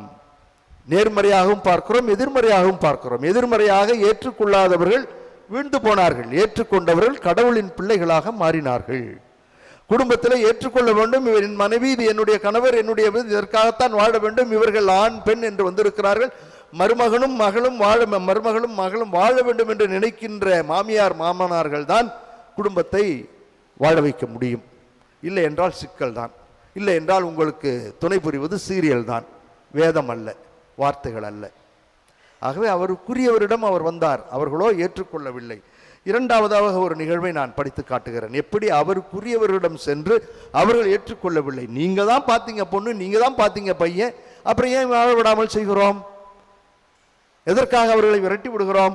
நேர்மறையாகவும் பார்க்கிறோம், எதிர்மறையாகவும் பார்க்கிறோம். எதிர்மறையாக ஏற்றுக்கொள்ளாதவர்கள் வீழ்ந்து போனார்கள், ஏற்றுக்கொண்டவர்கள் கடவுளின் பிள்ளைகளாக மாறினார்கள். குடும்பத்தில் ஏற்றுக்கொள்ள வேண்டும், இவரின் மனைவி, இது என்னுடைய கணவர், என்னுடைய இதற்காகத்தான் வாழ வேண்டும், இவர்கள் ஆண் பெண் என்று வந்திருக்கிறார்கள், மருமகனும் மகளும் வாழ வேண்டும் என்று நினைக்கின்ற மாமியார் மாமனார்கள் தான் குடும்பத்தை வாழ வைக்க முடியும். இல்லை என்றால் சிக்கல் தான். இல்லை என்றால் உங்களுக்கு துணை புரிவது சீரியல் தான், வேதம் அல்ல, வார்த்தைகள் அல்ல. ஆகவே அவருக்குரியவரிடம் அவர் வந்தார், அவர்களோ ஏற்றுக்கொள்ளவில்லை. இரண்டாவதாக ஒரு நிகழ்வை நான் படித்து காட்டுகிறேன். எப்படி அவருக்குரியவரிடம் சென்று அவர்கள் ஏற்றுக்கொள்ளவில்லை. நீங்க தான் பார்த்தீங்க பொண்ணு, நீங்க தான் பார்த்தீங்க பையன், அப்புறம் ஏன் வாழ விடாமல் செய்கிறோம்? எதற்காக அவர்களை விரட்டி விடுகிறோம்?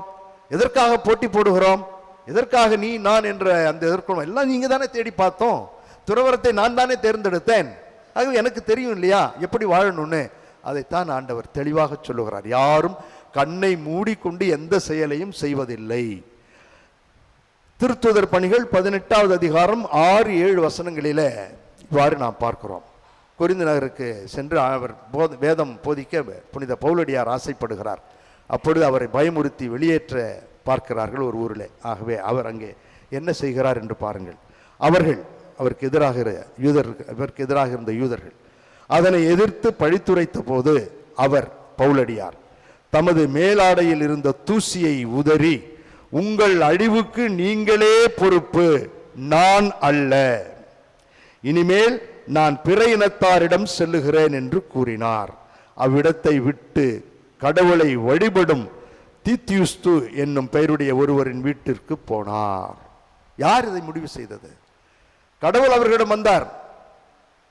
எதற்காக போட்டி போடுகிறோம்? எதற்காக நீ நான் என்ற அந்த எதிர்கொள்ளும் எல்லாம் நீங்க தானே தேடி பார்த்தோம், துறவரத்தை நான் தானே தேர்ந்தெடுத்தேன், ஆகவே எனக்கு தெரியும் இல்லையா எப்படி வாழணும்னு. அதைத்தான் ஆண்டவர் தெளிவாக சொல்லுகிறார். யாரும் கண்ணை மூடிக்கொண்டு எந்த செயலையும் செய்வதில்லை. திருத்துதர் பணிகள் 18வது அதிகாரம் 6-7 வசனங்களிலே இவ்வாறு நாம் பார்க்கிறோம். கொரிந்து நகருக்கு சென்று அவர் வேதம் போதிக்க புனித பவுலடியார் ஆசைப்படுகிறார். அப்பொழுது அவரை பயமுறுத்தி வெளியேற்ற பார்க்கிறார்கள் ஒரு ஊரில். ஆகவே அவர் அங்கே என்ன செய்கிறார் என்று பாருங்கள். அவருக்கு எதிராக இருந்த யூதர்கள் அதனை எதிர்த்து பழித்துரைத்த போது அவர் பவுலடியார் தமது மேலாடையில் இருந்த தூசியை உதறி, உங்கள் அழிவுக்கு நீங்களே பொறுப்பு, நான் அல்ல, இனிமேல் நான் பிற இனத்தாரிடம் செல்லுகிறேன் என்று கூறினார். அவ்விடத்தை விட்டு கடவுளை வழிபடும் தீத்தியுஸ்து என்னும் பெயருடைய ஒருவரின் வீட்டிற்கு போனார். யார் இதை முடிவு செய்தது? கடவுள் அவர்களிடம் வந்தார்.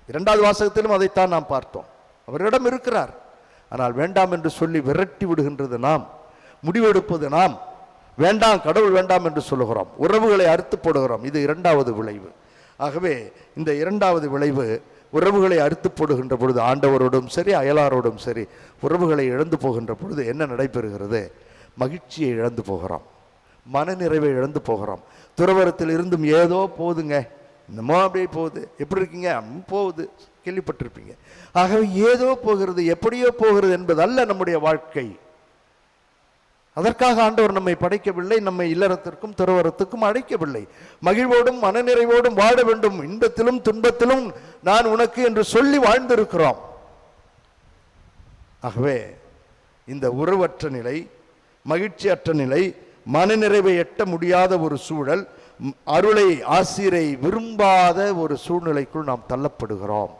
2வது வாசகத்திலும் அதைத்தான் நாம் பார்த்தோம். அவரிடம் இருக்கிறார். ஆனால் வேண்டாம் என்று சொல்லி விரட்டி விடுகின்றது நாம், முடிவெடுப்பது நாம். வேண்டாம், கடவுள் வேண்டாம் என்று சொல்லுகிறோம், உறவுகளை அறுத்து போடுகிறோம். இது 2வது விளைவு. ஆகவே இந்த 2வது விளைவு, உறவுகளை அறுத்து போடுகின்ற பொழுது, ஆண்டவரோடும் சரி அயலாரோடும் சரி உறவுகளை இழந்து போகின்ற பொழுது என்ன நடைபெறுகிறது? மகிழ்ச்சியை இழந்து போகிறோம், மனநிறைவை இழந்து போகிறோம். துறவரத்தில் இருந்தும் ஏதோ போதுங்க, என்னமோ அப்படியே போகுது, எப்படி இருக்கீங்க போகுது, கேள்விப்பட்டிருப்பீங்க. ஆகவே ஏதோ போகிறது, எப்படியோ போகிறது என்பது அல்ல நம்முடைய வாழ்க்கை. அதற்காக ஆண்டவர் நம்மை படைக்கவில்லை, நம்மை இல்லறத்திற்கும் துறவரத்துக்கும் அழைக்கவில்லை. மகிழ்வோடும் மனநிறைவோடும் வாழ வேண்டும், இன்பத்திலும் துன்பத்திலும் நான் உனக்கு என்று சொல்லி வாழ்ந்திருக்கிறோம். ஆகவே இந்த உறவற்ற நிலை, மகிழ்ச்சியற்ற நிலை, மனநிறைவை எட்ட முடியாத ஒரு சூழல், அருளை ஆசிரை விரும்பாத ஒரு சூழ்நிலைக்குள் நாம் தள்ளப்படுகிறோம்.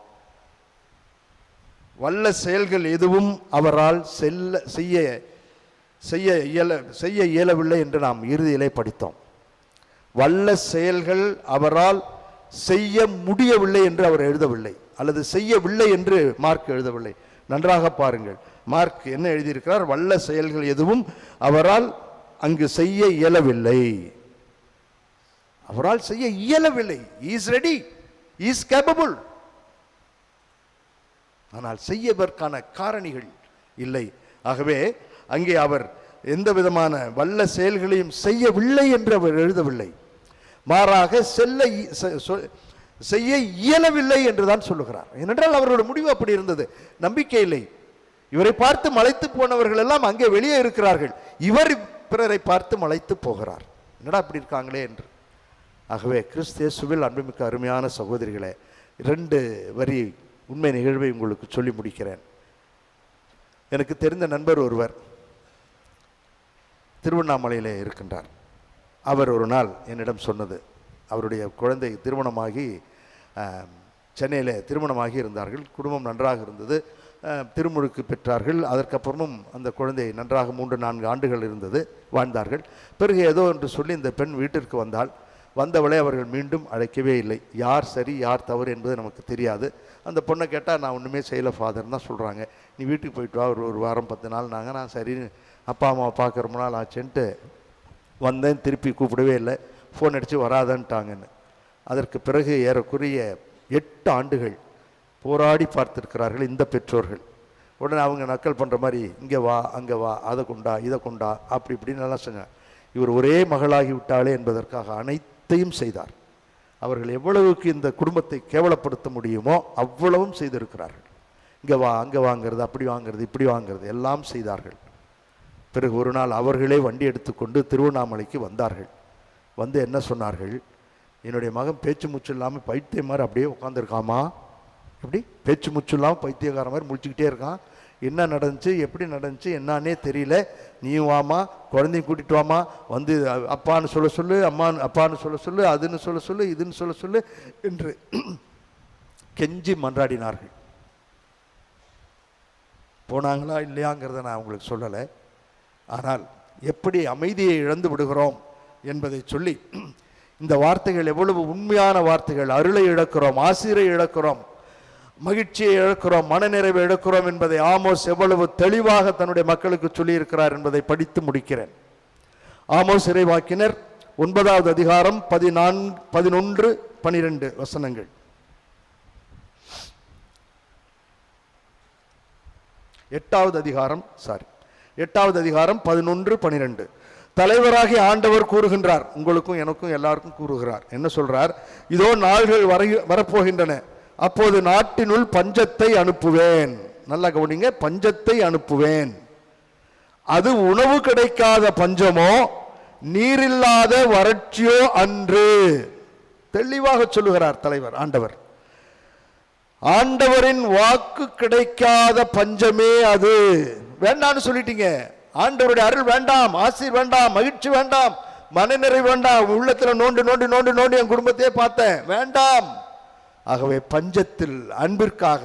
வல்ல செயல்கள் எதுவும் அவரால் செய்ய இயலவில்லை என்று நாம் இறுதியிலே படித்தோம். வல்ல செயல்கள் அவரால் செய்ய முடியவில்லை என்று அவர் எழுதவில்லை, அல்லது செய்யவில்லை என்று மார்க் எழுதவில்லை. நன்றாக பாருங்கள், மார்க் என்ன எழுதியிருக்கிறார்? வல்ல செயல்கள் எதுவும் அவரால் அங்கு செய்ய இயலவில்லை. அவரால் செய்ய இயலவில்லை. He is ready, he is capable. ஆனால் செய்யதற்கான காரணிகள் இல்லை. ஆகவே அங்கே அவர் எந்த விதமான வல்ல செயல்களையும் செய்யவில்லை என்று அவர் எழுதவில்லை, மாறாக செய்ய இயலவில்லை என்றுதான் சொல்லுகிறார். ஏனென்றால் அவரோட முடிவு அப்படி இருந்தது. நம்பிக்கை இல்லை. இவரை பார்த்து மலைத்து போனவர்கள் எல்லாம் அங்கே வெளியே இருக்கிறார்கள், இவர் பிறரை பார்த்து மலைத்து போகிறார். என்னடா அப்படி இருக்காங்களே என்று. ஆகவே கிறிஸ்து இயேசுவில் அன்புமிக்க அருமையான சகோதரிகளே, 2 வரி உண்மை நிகழ்வை உங்களுக்கு சொல்லி முடிக்கிறேன். எனக்கு தெரிந்த நண்பர் ஒருவர் திருவண்ணாமலையிலே இருக்கின்றார். அவர் ஒரு நாள் என்னிடம் சொன்னது, அவருடைய குழந்தை திருமணமாகி சென்னையில் திருமணமாகி இருந்தார்கள். குடும்பம் நன்றாக இருந்தது, திருமுழுக்கு பெற்றார்கள். அதற்கப்புறமும் அந்த குழந்தை நன்றாக 3-4 ஆண்டுகள் இருந்தது, வாழ்ந்தார்கள். பிறகு ஏதோ என்று சொல்லி இந்த பெண் வீட்டிற்கு வந்தவளை அவர்கள் மீண்டும் அழைக்கவே இல்லை. யார் சரி யார் தவறு என்பது நமக்கு தெரியாது. அந்த பொண்ணை கேட்டால் நான் ஒன்றுமே செய்யலை ஃபாதர் தான் சொல்கிறாங்க. நீ வீட்டுக்கு போயிட்டு வா, ஒரு வாரம் 10 நாள். நான் சரின்னு அப்பா அம்மாவை பார்க்க ரொம்ப நாள் ஆச்சுன்ட்டு வந்தேன். திருப்பி கூப்பிடவே இல்லை, ஃபோன் அடித்து வராதன்ட்டாங்கன்னு. அதற்கு பிறகு ஏறக்குறைய 8 ஆண்டுகள் போராடி பார்த்திருக்கிறார்கள் இந்த பெற்றோர்கள். உடனே அவங்க நக்கல் பண்ணுற மாதிரி இங்கே வா அங்கே வா, அதை கொண்டா இதை கொண்டா அப்படி இப்படின்னு எல்லாம் சொன்னாங்க. இவர் ஒரே மகளாகி விட்டாளே என்பதற்காக அனைத்தையும் செய்தார். அவர்கள் எவ்வளவுக்கு இந்த குடும்பத்தை கேவலப்படுத்த முடியுமோ அவ்வளவும் செய்திருக்கிறார்கள். இங்கே வா அங்கே வாங்கிறது, அப்படி வாங்கிறது, இப்படி வாங்கிறது எல்லாம் செய்தார்கள். பிறகு ஒரு நாள் அவர்களே வண்டி எடுத்துக்கொண்டு திருவண்ணாமலைக்கு வந்தார்கள். வந்து என்ன சொன்னார்கள், என்னுடைய மகன் பேச்சு மூச்சு இல்லாமல் பைத்தியம் மாதிரி அப்படியே உட்காந்துருக்காமா, எப்படி பேச்சு மூச்சு இல்லாமல் பைத்தியக்கார மாதிரி முடிச்சுக்கிட்டே இருக்கான், என்ன நடந்துச்சு எப்படி நடந்துச்சு என்னன்னே தெரியல, நீயும் வாமா குழந்தையும் கூட்டிகிட்டு வாமா, வந்து அப்பான்னு சொல்ல சொல்லு, அப்பான்னு சொல்ல சொல்லு, அதுன்னு சொல்ல சொல்லு, இதுன்னு சொல்ல சொல்லு என்று கெஞ்சி மன்றாடினார்கள். போனாங்களா இல்லையாங்கிறத நான் உங்களுக்கு சொல்லலை. ஆனால் எப்படி அமைதியை இழந்து விடுகிறோம் என்பதை சொல்லி, இந்த வார்த்தைகள் எவ்வளவு உண்மையான வார்த்தைகள். அருளை இழக்கிறோம், ஆசிரை இழக்கிறோம், மகிழ்ச்சியை இழக்கிறோம், மனநிறைவை இழக்கிறோம் என்பதை ஆமோஸ் எவ்வளவு தெளிவாக தன்னுடைய மக்களுக்கு சொல்லியிருக்கிறார் என்பதை படித்து முடிக்கிறேன். ஆமோஸ் இறைவாக்கினர் 9வது அதிகாரம் 11, 12 வசனங்கள். 8வது அதிகாரம் 11, 12. தலைவராகி ஆண்டவர் கூறுகின்றார், உங்களுக்கும் எனக்கும் எல்லாருக்கும் கூறுகிறார். என்ன சொல்றார்? இதோ நாள்கள் வரப்போகின்றன, அப்போது நாட்டினுள் பஞ்சத்தை அனுப்புவேன். நல்லா கவனிங்க, பஞ்சத்தை அனுப்புவேன். அது உணவு கிடைக்காத பஞ்சமோ நீரில்லாத வறட்சியோ அன்று. தெளிவாக சொல்லுகிறார் தலைவர் ஆண்டவர். ஆண்டவரின் வாக்கு கிடைக்காத பஞ்சமே அது. வேண்டான்னு சொல்லிட்டீங்க, ஆண்டவருடைய அருள் வேண்டாம், ஆசீர் வேண்டாம், மகிழ்ச்சி வேண்டாம், மனநிறைவு வேண்டாம், உள்ளத்துல நோண்டி நோண்டி நோண்டி நோண்டி என் குடும்பத்தையே பார்த்தேன், வேண்டாம். ஆகவே பஞ்சத்தில் அன்பிற்காக,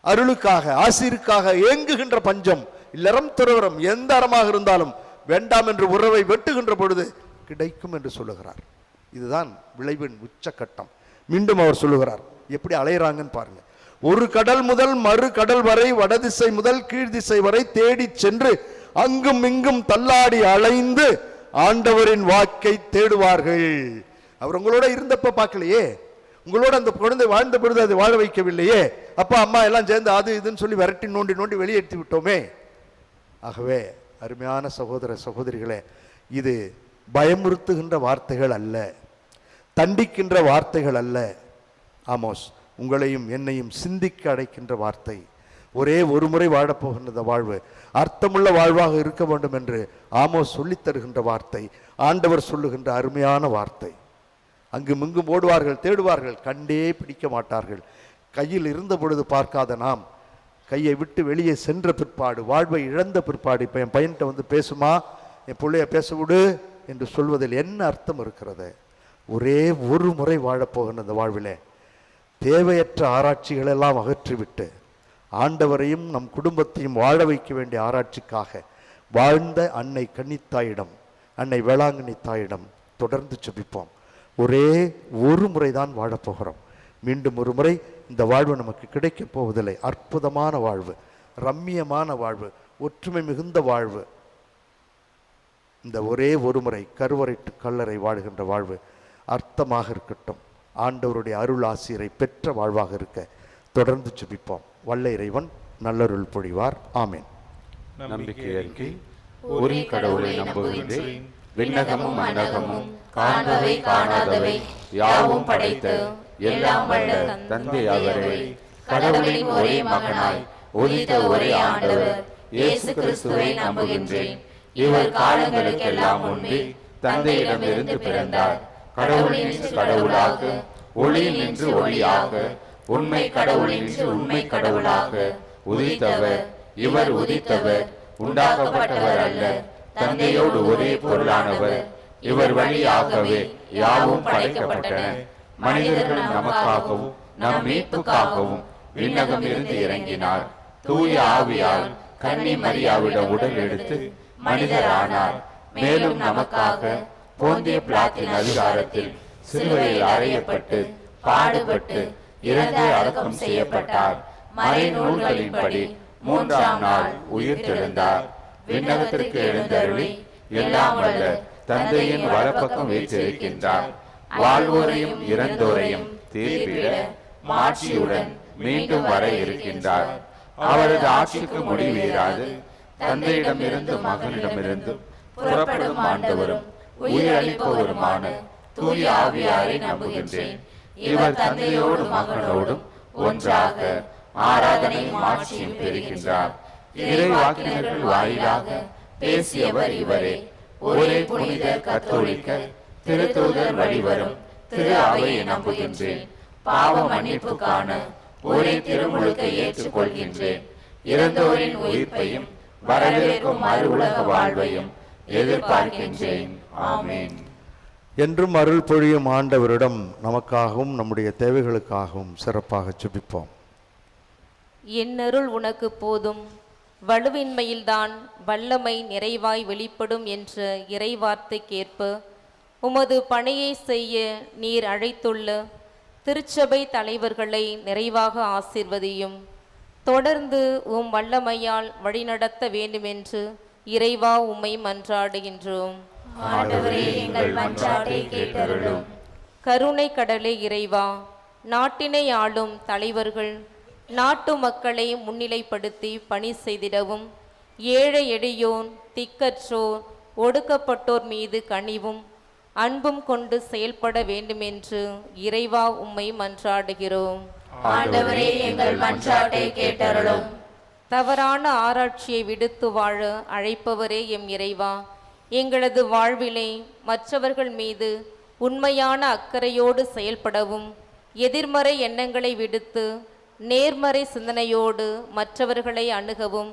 அருளுக்காக, ஆசீருக்காக ஏங்குகின்ற பஞ்சம், இல்லறம் துறவரம் எந்த அறமாக இருந்தாலும் வேண்டாம் என்று உறவை வெட்டுகின்ற பொழுது கிடைக்கும் என்று சொல்லுகிறார். இதுதான் விளைவின் உச்சக்கட்டம். மீண்டும் அவர் சொல்லுகிறார், எப்படி அலையறாங்கன்னு பாருங்க. ஒரு கடல் முதல் மறு கடல் வரை, வடதிசை முதல் கீழ்திசை வரை தேடி சென்று அங்கும் இங்கும் தள்ளாடி அலைந்து ஆண்டவரின் வாக்கை தேடுவார்கள். அவர் உங்களோட இருந்தப்ப பார்க்கலையே, உங்களோட அந்த குழந்தை வாழ்ந்த பொழுது அதை வாழ வைக்கவில்லையே, அப்பா அம்மா எல்லாம் சேர்ந்து அது இதுன்னு சொல்லி விரட்டி நோண்டி நோண்டி வெளியேற்றி விட்டோமே. ஆகவே அருமையான சகோதர சகோதரிகளே, இது பயமுறுத்துகின்ற வார்த்தைகள் அல்ல, தண்டிக்கின்ற வார்த்தைகள் அல்ல. ஆமோஸ் உங்களையும் என்னையும் சிந்திக்க அடைக்கின்ற வார்த்தை. ஒரே ஒரு முறை வாழப்போகின்ற வாழ்வு அர்த்தமுள்ள வாழ்வாக இருக்க வேண்டும் என்று ஆமோஸ் சொல்லித் தருகின்ற வார்த்தை, ஆண்டவர் சொல்லுகின்ற அருமையான வார்த்தை. அங்கும் இங்கும் ஓடுவார்கள், தேடுவார்கள், கண்டே பிடிக்க மாட்டார்கள். கையில் இருந்த பொழுது பார்க்காத நாம் கையை விட்டு வெளியே சென்ற பிற்பாடு, வாழ்வை இழந்த பிற்பாடு, இப்போ என் பையன்கிட்ட வந்து பேசுமா, என் பிள்ளைய பேச விடு என்று சொல்வதில் என்ன அர்த்தம் இருக்கிறது? ஒரே ஒரு முறை வாழப்போகின்ற அந்த வாழ்விலே தேவையற்ற ஆராய்ச்சிகள் எல்லாம் அகற்றிவிட்டு ஆண்டவரையும் நம் குடும்பத்தையும் வாழ வைக்க வேண்டிய ஆராய்ச்சிக்காக வாழ்ந்த அன்னை கன்னித்தாயிடம், அன்னை வேளாங்கண்ணி தாயிடம் தொடர்ந்து ஜெபிப்போம். ஒரே ஒரு முறைதான் வாழப்போகிறோம். மீண்டும் ஒரு முறை இந்த வாழ்வு நமக்கு கிடைக்கப் போவதில்லை. அற்புதமான வாழ்வு, ரம்மியமான வாழ்வு, ஒற்றுமை மிகுந்த வாழ்வு. இந்த ஒரே ஒரு முறை கருவறைட்டு கல்லறை வாழ்கின்ற வாழ்வு அர்த்தமாக இருக்கட்டும். ஆண்டவருடைய அருள் ஆசிரை பெற்ற வாழ்வாக இருக்க தொடர்ந்து ஜெபிப்போம். வல்ல இறைவன் நல்லருள் பொழிவார். ஆமேன். நம்பிக்கை அறிக்கை. ஒரு கடவுளை நம்புகின்றேன். விண்ணகமும் மண்ணகமும் காண்பவை காணாதவை யாவும் படைத்த எல்லாம் வல்ல தந்தை அவரை, கடவுளின் ஒரே மகனாய் உதித்த ஒரே ஆண்டவர் இயேசு கிறிஸ்துவை நம்புகின்றேன். இவர் காலங்களுக்கெல்லாம் முன்பே தந்தையிடமிருந்து பிறந்தார். கடவுளின் கடவுளாக, ஒளியில் நின்று ஒளியாக, உண்மை கடவுளின் உண்மை கடவுளாக உதித்தவர். இவர் உதித்தவர், உண்டாக்கப்பட்டவர் அல்ல, தந்தையோடு ஒரே பொருளானவர். இவர் வழியாகவே யாவும் படைக்கப்பட்டன. மனிதர்கள் நமக்காகவும் நம் மீட்புக்காகவும் விண்ணகம் இருந்து இறங்கினார். தூய ஆவியால் கன்னி மரியாவிடம் உடல் எடுத்து மனிதரானார். மேலும் நமக்காக போந்திய பிலாத்தின் அதிகாரத்தில் சிலுவையில் அறையப்பட்டு பாடுபட்டு இறந்து அடக்கம் செய்யப்பட்டார். மறைநூல்களின்படி 3ஆம் நாள் உயிர்த்தெழுந்தார். விண்ணகத்திற்கு எழுந்தருளி எல்லாம் வல்ல தந்தையின் வலப்பக்கம் வீற்றிருக்கின்றார். வாழ்வோரையும் இறந்தோரையும் தீர்ப்பிட மாட்சியுடன் மீண்டும் வர இருக்கின்றார். அவரது ஆட்சிக்கு முடிவேறாது. தந்தையிடமிருந்து மகனிடமிருந்தும் புறப்படும் ஆண்டவரும் உயிரளிப்பவருமான தூய ஆவியாரை நம்புகின்றேன். இவர் தந்தையோடும் மகனோடும் ஒன்றாக ஆராதனையும் ஆட்சியும் பெறுகின்றார். இறை வாக்கினர்கள் வாயிலாக பேசியவர் இவரே. ஒரே புனித கத்தோலிக்க திருத்தூதர் வழிவரும் திரு அவையை நம்புகின்றேன். பாவ மன்னிப்புக்கான ஒரே திருமுழுக்கை ஏற்றுக்கொள்கின்றேன். இறந்தோரின் உயிர்ப்பையும் வரவிருக்கும் மறு உலக வாழ்வையும் எதிர்பார்க்கின்றேன். ஆமென். என்றும் அருள் பொழியும் ஆண்டவரிடம் நமக்காகவும் நம்முடைய தேவைகளுக்காகவும் சிறப்பாக ஜெபிப்போம். என்னருள் உனக்கு போதும், வலுவின்மையில்தான் வல்லமை நிறைவாய் வெளிப்படும் என்ற இறைவார்த்தைக்கேற்ப உமது பணியை செய்ய நீர் அழைத்துள்ள திருச்சபை தலைவர்களை நிறைவாக ஆசீர்வதியும். தொடர்ந்து உம் வல்லமையால் வழிநடத்த வேண்டுமென்று இறைவா உம்மை மன்றாடுகின்றோம். ஆண்டவரே, எங்கள் மன்றாட்டை கேட்டருளும். கருணை கடலே இறைவா, நாட்டினை ஆளும் தலைவர்கள் நாட்டு மக்களை முன்னிலைப்படுத்தி பணி செய்திடவும், ஏழை எளியோன் திக்கற்றோர் ஒடுக்கப்பட்டோர் மீது கனிவும் அன்பும் கொண்டு செயல்பட வேண்டுமென்று இறைவா உம்மை மன்றாடுகிறோம். ஆண்டவரே, எங்கள் மன்றாட்டை கேட்டருளும். தவறான ஆராய்ச்சியை விடுத்து வாழ அழைப்பவரே எம் இறைவா, எங்களது வாழ்விலே மற்றவர்கள் மீது உண்மையான அக்கறையோடு செயல்படவும், எதிர்மறை எண்ணங்களை விடுத்து நேர்மறை சிந்தனையோடு மற்றவர்களை அணுகவும்,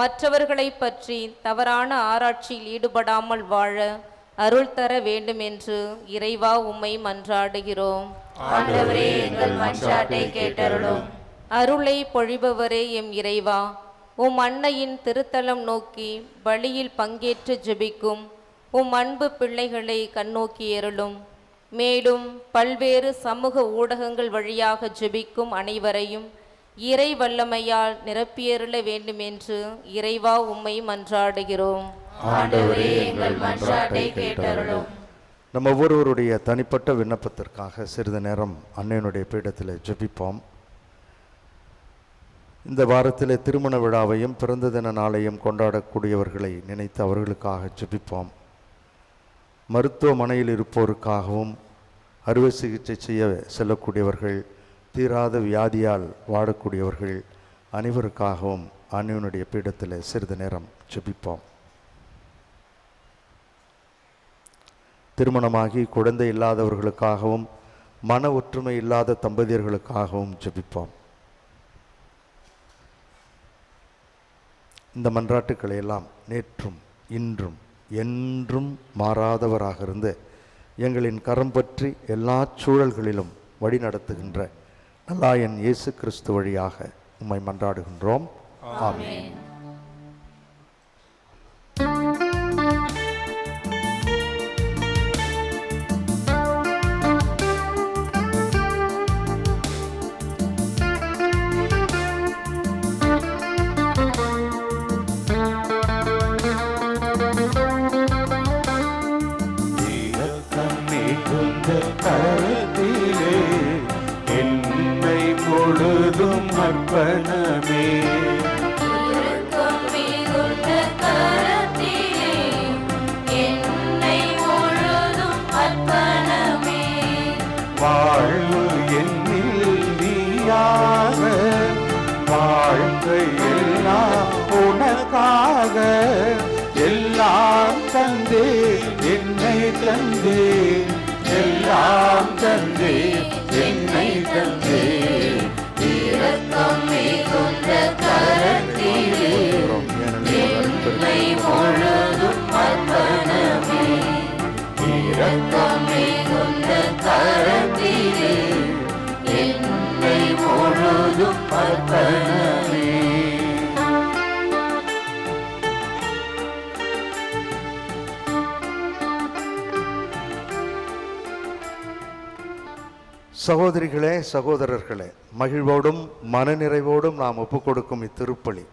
மற்றவர்களை பற்றி தவறான ஆராய்ச்சியில் ஈடுபடாமல் வாழ அருள் தர வேண்டும் என்று இறைவா உம்மை மன்றாடுகிறோம். ஆண்டவரே, எங்கள் மன்றாட்டை கேட்டருளும். அருளை பொழிபவரே எம் இறைவா, உம் அன்னையின் திருத்தலம் நோக்கி பலியில் பங்கேற்று ஜெபிக்கும் உம் அன்பு பிள்ளைகளை கண்ணோக்கி அருளும். மேலும் பல்வேறு சமூக ஊடகங்கள் வழியாக ஜெபிக்கும் அனைவரையும் இறை வல்லமையால் நிரப்பியருள வேண்டும் என்று இறைவா உம்மை மன்றாடுகிறோம். ஆண்டவரே, எங்கள் மன்றாட்டை கேட்டருளும். நம்ம ஒவ்வொருவருடைய தனிப்பட்ட விண்ணப்பத்திற்காக சிறிது நேரம் அன்னையினுடைய பீடத்தில் ஜெபிப்போம். இந்த வாரத்தில் திருமண விழாவையும் பிறந்த தின நாளையும் கொண்டாடக்கூடியவர்களை நினைத்து அவர்களுக்காக ஜெபிப்போம். மருத்துவமனையில் இருப்போருக்காகவும், அறுவை சிகிச்சை செய்ய செல்லக்கூடியவர்கள், தீராத வியாதியால் வாடக்கூடியவர்கள் அனைவருக்காகவும் அன்னையினுடைய பீடத்தில் சிறிது நேரம் ஜெபிப்போம். திருமணமாகி குழந்தை இல்லாதவர்களுக்காகவும், மன ஒற்றுமை இல்லாத தம்பதியர்களுக்காகவும் ஜெபிப்போம். இந்த மன்றாட்டுக்களை எல்லாம் நேற்றும் இன்றும் என்றும் மாறாதவராக இருந்து எங்களின் கரம் பற்றி எல்லா சூழல்களிலும் வழி நடத்துகின்ற நல்லாயன் இயேசு கிறிஸ்து வழியாக உம்மை மன்றாடுகின்றோம். ஆமென். அர்ப்பணமே இரக்கம் மிகுந்த கரத்திலே என்னை முழுதும் அர்ப்பணமே. வாழ்வு என்னில் நீயாக, வாழ்க்கை எல்லாம் உனக்காக, எல்லாம் தந்தே என்னை தந்தே, எல்லாம் தந்தே என்னை தந்தே. இரக்கம் மிகுந்த கரத்திலே என்னை முழுதும் அர்ப்பணமே. இரக்கம் மிகுந்த கரத்திலே என்னை முழுதும் அர்ப்பணமே. சகோதரிகளே, சகோதரர்களே, மகிழ்வோடும் மனநிறைவோடும் நாம் ஒப்புக் கொடுக்கும் இத்திருப்பலி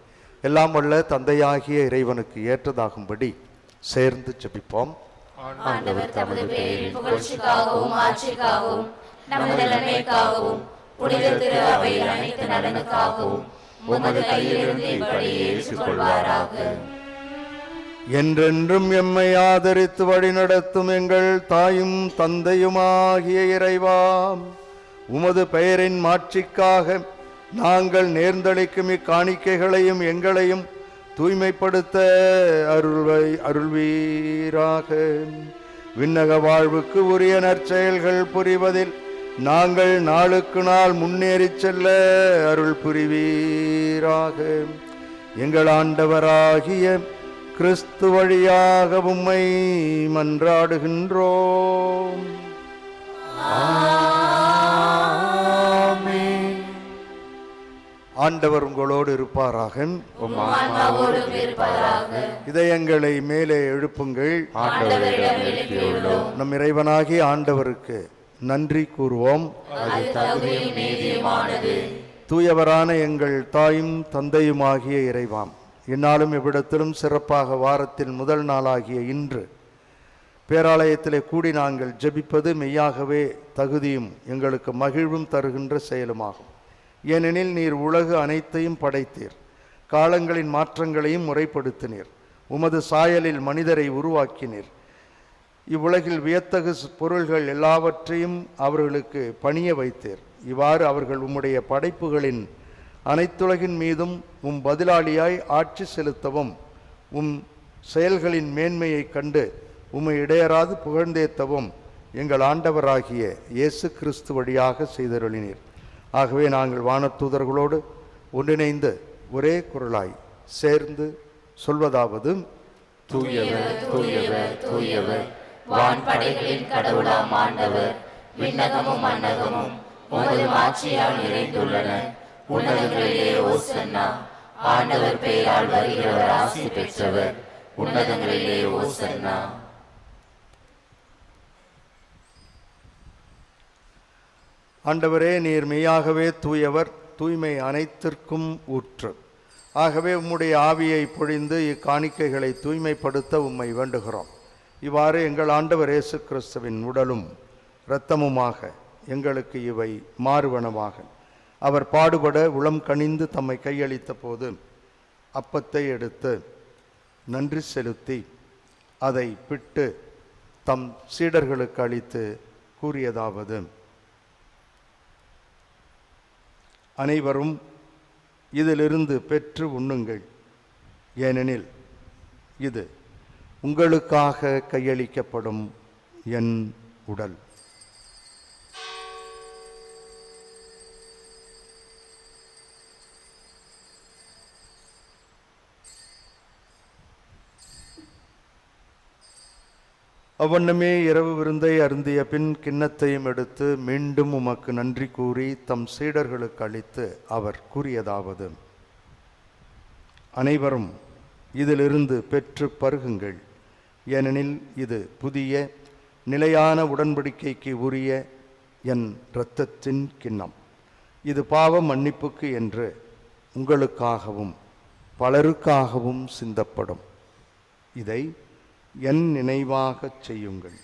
எல்லாம் வல்ல தந்தையாகிய இறைவனுக்கு ஏற்றதாகும்படி சேர்ந்து ஜெபிப்போம். ஆண்டவர் தமது பேரின் புகழ்ச்சிக்காகவும் ஆட்சிக்காகவும் நமது நன்மைக்காகவும் புனித திரு அவை அனைத்து நலனுக்காகவும் உமது கையிலிருந்து இப்படியே ஏற்றுக்கொள்வாராக. என்றென்றும் எம்மை ஆதரித்து வழிநடத்தும் எங்கள் தாயும் தந்தையுமாகிய இறைவா, உமது பெயரின் மாட்சிக்காக நாங்கள் நேர்ந்தளிக்கும் இக்காணிக்கைகளையும் எங்களையும் தூய்மைப்படுத்த அருள்வீராக. விண்ணக வாழ்வுக்கு உரிய நற்செயல்கள் புரிவதில் நாங்கள் நாளுக்கு நாள் முன்னேறி செல்ல அருள் புரிவீராக. எங்கள் ஆண்டவராகிய கிறிஸ்து வழியாக உம்மை மன்றாடுகின்றோம். ஆண்டவர் உங்களோடு இருப்பாராக. இதயங்களை மேலே எழுப்புங்கள். நம் இறைவனாகிய ஆண்டவருக்கு நன்றி கூறுவோம். தூயவரான எங்கள் தாயும் தந்தையுமாகிய இறைவாம், இந்நாளும் இவ்விடத்திலும் சிறப்பாக வாரத்தின் முதல் நாளாகிய இன்று பேராலயத்திலே கூடி நாங்கள் ஜெபிப்பது மெய்யாகவே தகுதியும் எங்களுக்கு மகிழ்வும் தருகின்ற செயலுமாகும். ஏனெனில் நீர் உலகு அனைத்தையும் படைத்தீர், காலங்களின் மாற்றங்களையும் முறைப்படுத்தினீர், உமது சாயலில் மனிதரை உருவாக்கினீர். இவ்வுலகில் வியத்தகு பொருள்கள் எல்லாவற்றையும் அவர்களுக்கு பணிய வைத்தீர். இவ்வாறு அவர்கள் உம்முடைய படைப்புகளின் அனைத்துலகின் மீதும் உம் பதிலாளியாய் ஆட்சி செலுத்தவும், உம் செயல்களின் மேன்மையை கண்டு உம்மை இடையராது புகழ்ந்தேத்தவும் எங்கள் ஆண்டவராகிய இயேசு கிறிஸ்து வழியாக செய்தருளினீர். ஆகவே நாங்கள் வானதூதர்களோடு ஒன்றிணைந்து ஒரே குரலாய் சேர்ந்து சொல்வதாவது: தூயவர் தூயவர் தூயவர், வான்படைகளின் கடவுளாம் ஆண்டவர், விண்ணகமும் மண்ணகமும் உமது மாட்சியால் நிறைந்துள்ளன. உன்னதங்களிலே ஓசன்னா. ஆண்டவர் பெயரால் வருகிறவர் ஆசி பெற்றவர். உன்னதங்களிலே ஓசன்னா. ஆண்டவரே, நீர் மெய்யாகவே தூயவர், தூய்மை அனைத்திற்கும் ஊற்று. ஆகவே உம்முடைய ஆவியை பொழிந்து இக்காணிக்கைகளை தூய்மைப்படுத்த உம்மை வேண்டுகிறோம். இவ்வாறு எங்கள் ஆண்டவர் இயேசு கிறிஸ்துவின் உடலும் இரத்தமுமாக எங்களுக்கு இவை மாறுவனவாக. அவர் பாடுபட உளம் கனிந்து தம்மை கையளித்த போது அப்பத்தை எடுத்து நன்றி செலுத்தி அதை பிட்டு தம் சீடர்களுக்கு அளித்து கூறியதாவது: அனைவரும் இதிலிருந்து பெற்று உண்ணுங்கள், ஏனெனில் இது உங்களுக்காக கையளிக்கப்படும் என் உடல். அவ்வண்ணமே இரவு விருந்தை அருந்திய பின் கிண்ணத்தையும் எடுத்து மீண்டும் உமக்கு நன்றி கூறி தம் சீடர்களுக்கு அளித்து அவர் கூறியதாவது: அனைவரும் இதிலிருந்து பெற்று பருகுங்கள், ஏனெனில் இது புதிய நிலையான உடன்படிக்கைக்கு உரிய என் இரத்தத்தின் கிண்ணம். இது பாவ மன்னிப்புக்கு என்று உங்களுக்காகவும் பலருக்காகவும் சிந்தப்படும். இதை என் நினைவாகச் செய்யுங்கள்.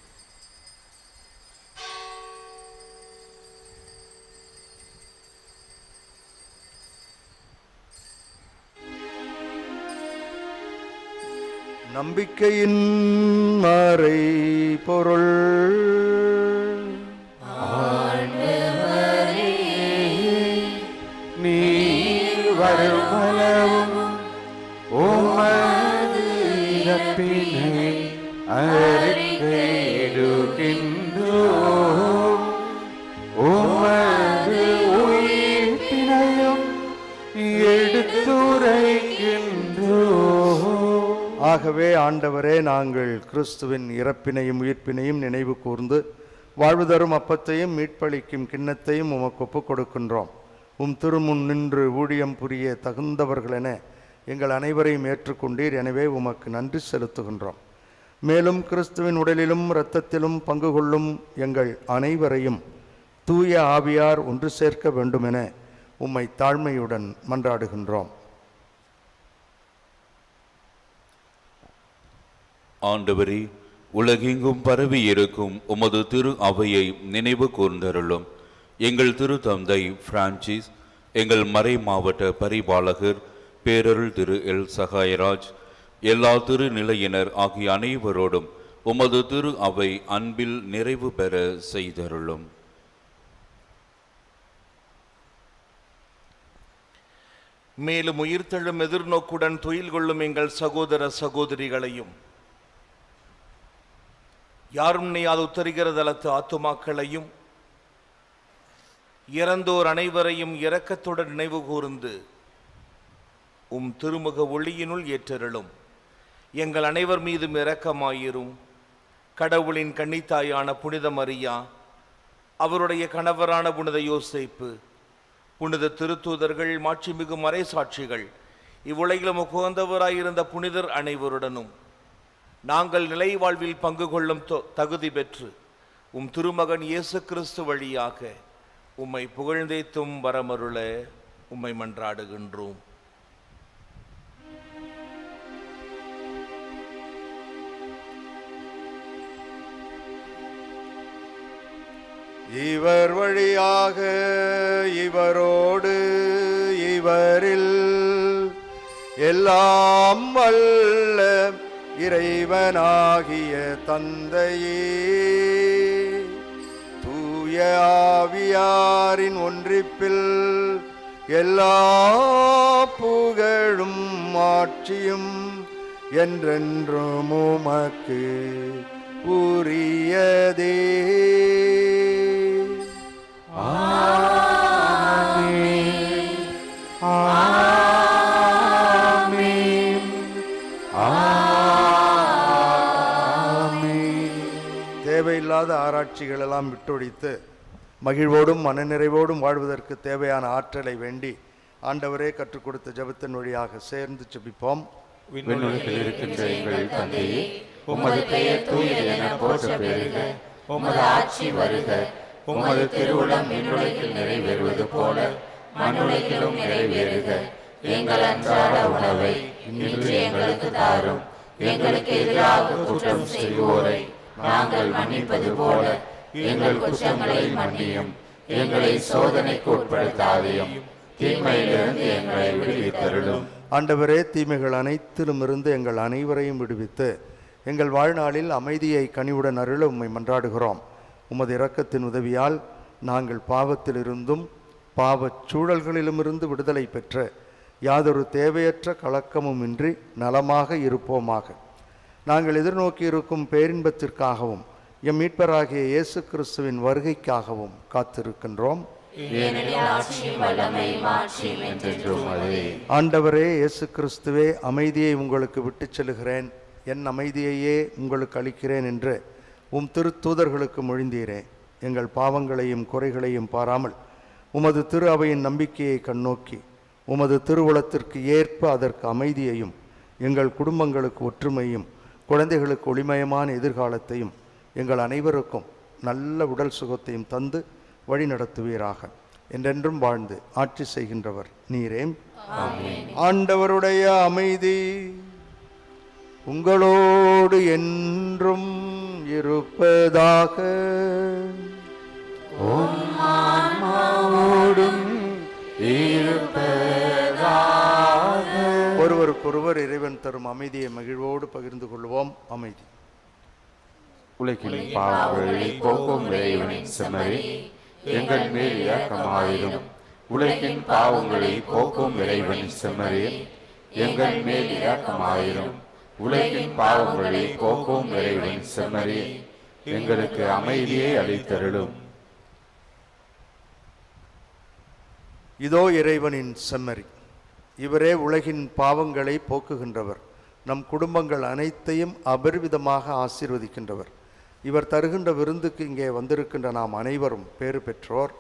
நம்பிக்கையின் மறை பொருள் நீர் வருமளவும் உமது இறப்பினை அறிக்கையிடுகின்றோம், உமது உயிர்ப்பினையும் எடுத்துரைக்கின்றோம். ஆகவே ஆண்டவரே, நாங்கள் கிறிஸ்துவின் இறப்பினையும் உயிர்ப்பினையும் நினைவு கூர்ந்து வாழ்வு தரும் அப்பத்தையும் மீட்பளிக்கும் கிண்ணத்தையும் உமக்கு ஒப்புக் கொடுக்கின்றோம். உம் திருமுன் நின்று ஊழியம் புரிய தகுந்தவர்களென எங்கள் அனைவரையும் ஏற்றுக்கொண்டீர். எனவே உமக்கு நன்றி செலுத்துகின்றோம். மேலும் கிறிஸ்துவின் உடலிலும் இரத்தத்திலும் பங்கு கொள்ளும் எங்கள் அனைவரையும் தூய ஆவியார் ஒன்று சேர்க்க வேண்டுமென உம்மை தாழ்மையுடன் மன்றாடுகின்றோம். ஆண்டவரே, உலகெங்கும் பரவி இருக்கும் உமது திரு அவையை நினைவு கூர்ந்தருளும். எங்கள் திரு தந்தை பிரான்சிஸ், எங்கள் மறை மாவட்ட பரிபாலகர் பேரருள் திரு எல் சகாயராஜ், எல்லா திருநிலையினர் ஆகிய அனைவரோடும் உமது திரு அவை அன்பில் நிறைவு பெற செய்தருளும். மேலும் உயிர்த்தெழும் எதிர்நோக்குடன் துயில் கொள்ளும் எங்கள் சகோதர சகோதரிகளையும், யாரும் நீயாது உத்தரிகிறதலத்து ஆத்துமாக்களையும், இறந்தோர் அனைவரையும் இரக்கத்துடன் நினைவு கூர்ந்து உம் திருமுக ஒளியினுள் ஏற்றருளும். எங்கள் அனைவர் மீதும் இரக்கமாயிரும். கடவுளின் கன்னித்தாயான புனித மரியா, அவருடைய கணவரான புனித யோசேப்பு, புனித திருத்தூதர்கள், மாட்சிமிகு மறைசாட்சிகள், இவ்வுலகிலும் உகந்தவராயிருந்த புனிதர் அனைவருடனும் நாங்கள் நிலை வாழ்வில் பங்கு கொள்ளும் தகுதி பெற்று உம் திருமகன் இயேசு கிறிஸ்து வழியாக உம்மை புகழ்ந்தேத்தும் வரமருள உம்மை மன்றாடுகின்றோம். இவர் வழியாக, இவரோடு, இவரில் எல்லாம் வல்ல இறைவனாகிய தந்தையே, தூய ஆவியாரின் ஒன்றிப்பில் எல்லா புகழும் ஆட்சியும் என்றென்றும் உமக்கு உரியதே. தேவையில்லாத ஆராய்ச்சிகள் எல்லாம் விட்டொழித்து மகிழ்வோடும் மனநிறைவோடும் வாழ்வதற்கு தேவையான ஆற்றலை வேண்டி ஆண்டவரே கற்றுக் கொடுத்த ஜெபத்தின் வழியாக சேர்ந்து ஜெபிப்போம். விண்ணுலகில் இருக்கின்ற எங்கள் தந்தையே, உமது பெயர் தூயது என போற்ற பெறுக. உமது ஆட்சி வருக. உமது திருவுளம் விண்ணுலகில் நிறைவேறுவது போல மண்ணுலகிலும் நிறைவேறுக. எங்கள் அன்றாட உணவை இன்று எங்களுக்கு தாரும். எங்களுக்கு எதிராக குற்றம் செய்வோரை நாங்கள் மன்னிப்பது போல எங்கள் குற்றங்களை மன்னியும். எங்களை சோதனைக்கு உட்படுத்தாதையும், தீமையிலிருந்து எங்களை விடுவித்தருளும். ஆண்டவரே, தீமைகள் அனைத்திலும் இருந்து எங்கள் அனைவரையும் விடுவித்து எங்கள் வாழ்நாளில் அமைதியை கனிவுடன் அருள உம்மை மன்றாடுகிறோம். உமது இரக்கத்தின் உதவியால் நாங்கள் பாவத்திலிருந்தும் பாவச் சூழல்களிலுமிருந்து விடுதலை பெற்று யாதொரு தேவையற்ற கலக்கமும் இன்றி நலமாக இருப்போமாக. நாங்கள் எதிர்நோக்கி இருக்கும் பேரின்பத்திற்காகவும் எம் மீட்பராகிய இயேசு கிறிஸ்துவின் வருகைக்காகவும் காத்திருக்கின்றோம். ஆண்டவரே இயேசு கிறிஸ்துவே, அமைதியை உங்களுக்கு விட்டுச் செல்கிறேன், என் அமைதியையே உங்களுக்கு அளிக்கிறேன் என்று உம் திருத்தூதர்களுக்கு மொழிந்தீரே. எங்கள் பாவங்களையும் குறைகளையும் பாராமல் உமது திரு அவையின் நம்பிக்கையை கண்ணோக்கி உமது திருவுளத்திற்கு ஏற்ப அதற்கு அமைதியையும், எங்கள் குடும்பங்களுக்கு ஒற்றுமையும், குழந்தைகளுக்கு ஒளிமயமான எதிர்காலத்தையும், எங்கள் அனைவருக்கும் நல்ல உடல் சுகத்தையும் தந்து வழி நடத்துவீராக. என்றென்றும் வாழ்ந்து ஆட்சி செய்கின்றவர் நீரே. ஆண்டவருடைய அமைதி உங்களோடு என்றும் இருப்பதாக. ஒருவருக்கொருவர் இறைவன் தரும் அமைதியை மகிழ்வோடு பகிர்ந்து கொள்வோம். அமைதி. உலகின் பாவங்களை போக்கும் இறைவனின் செம்மறி, எங்கள் மேல் இரக்கமாயிரும். உலகின் பாவங்களை போக்கும் இறைவனின் செம்மறி, எங்கள் மேல் இரக்கமாயிரும். உலகின் பாவங்களை போக்கும் இறைவனின் செம்மறி, எங்களுக்கு அமைதியை அளித்தருளும். இதோ இறைவனின் செம்மறி, இவரே உலகின் பாவங்களை போக்குகின்றவர். நம் குடும்பங்கள் அனைத்தையும் அபரிவிதமாக ஆசீர்வதிக்கின்றவர். இவர் தருகின்ற விருந்துக்கு இங்கே வந்திருக்கின்ற நாம் அனைவரும் பேறு பெற்றோர்.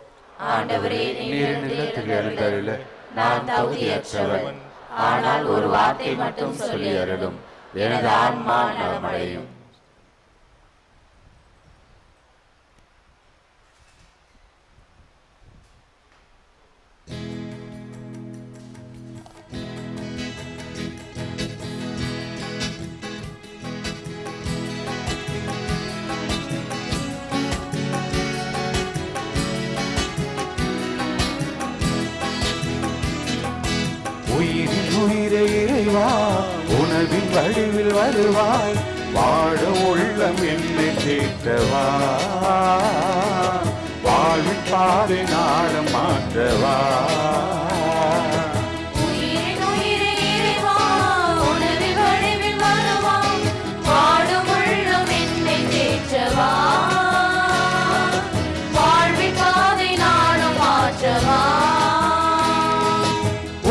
நீரின் இல்லத்தில் எழுந்தருள நான் தகுதியற்றவன். ஆனால் ஒரு வார்த்தை மட்டும் சொல்லி அருளும், எனது ஆன்மா நலமடையும். வா, உணவின் வடிவில் வருவாய், வாழ உள்ளம் என்னை சேர்த்தவா, வாழ்வின் பாதை நாளம் மாற்றவா.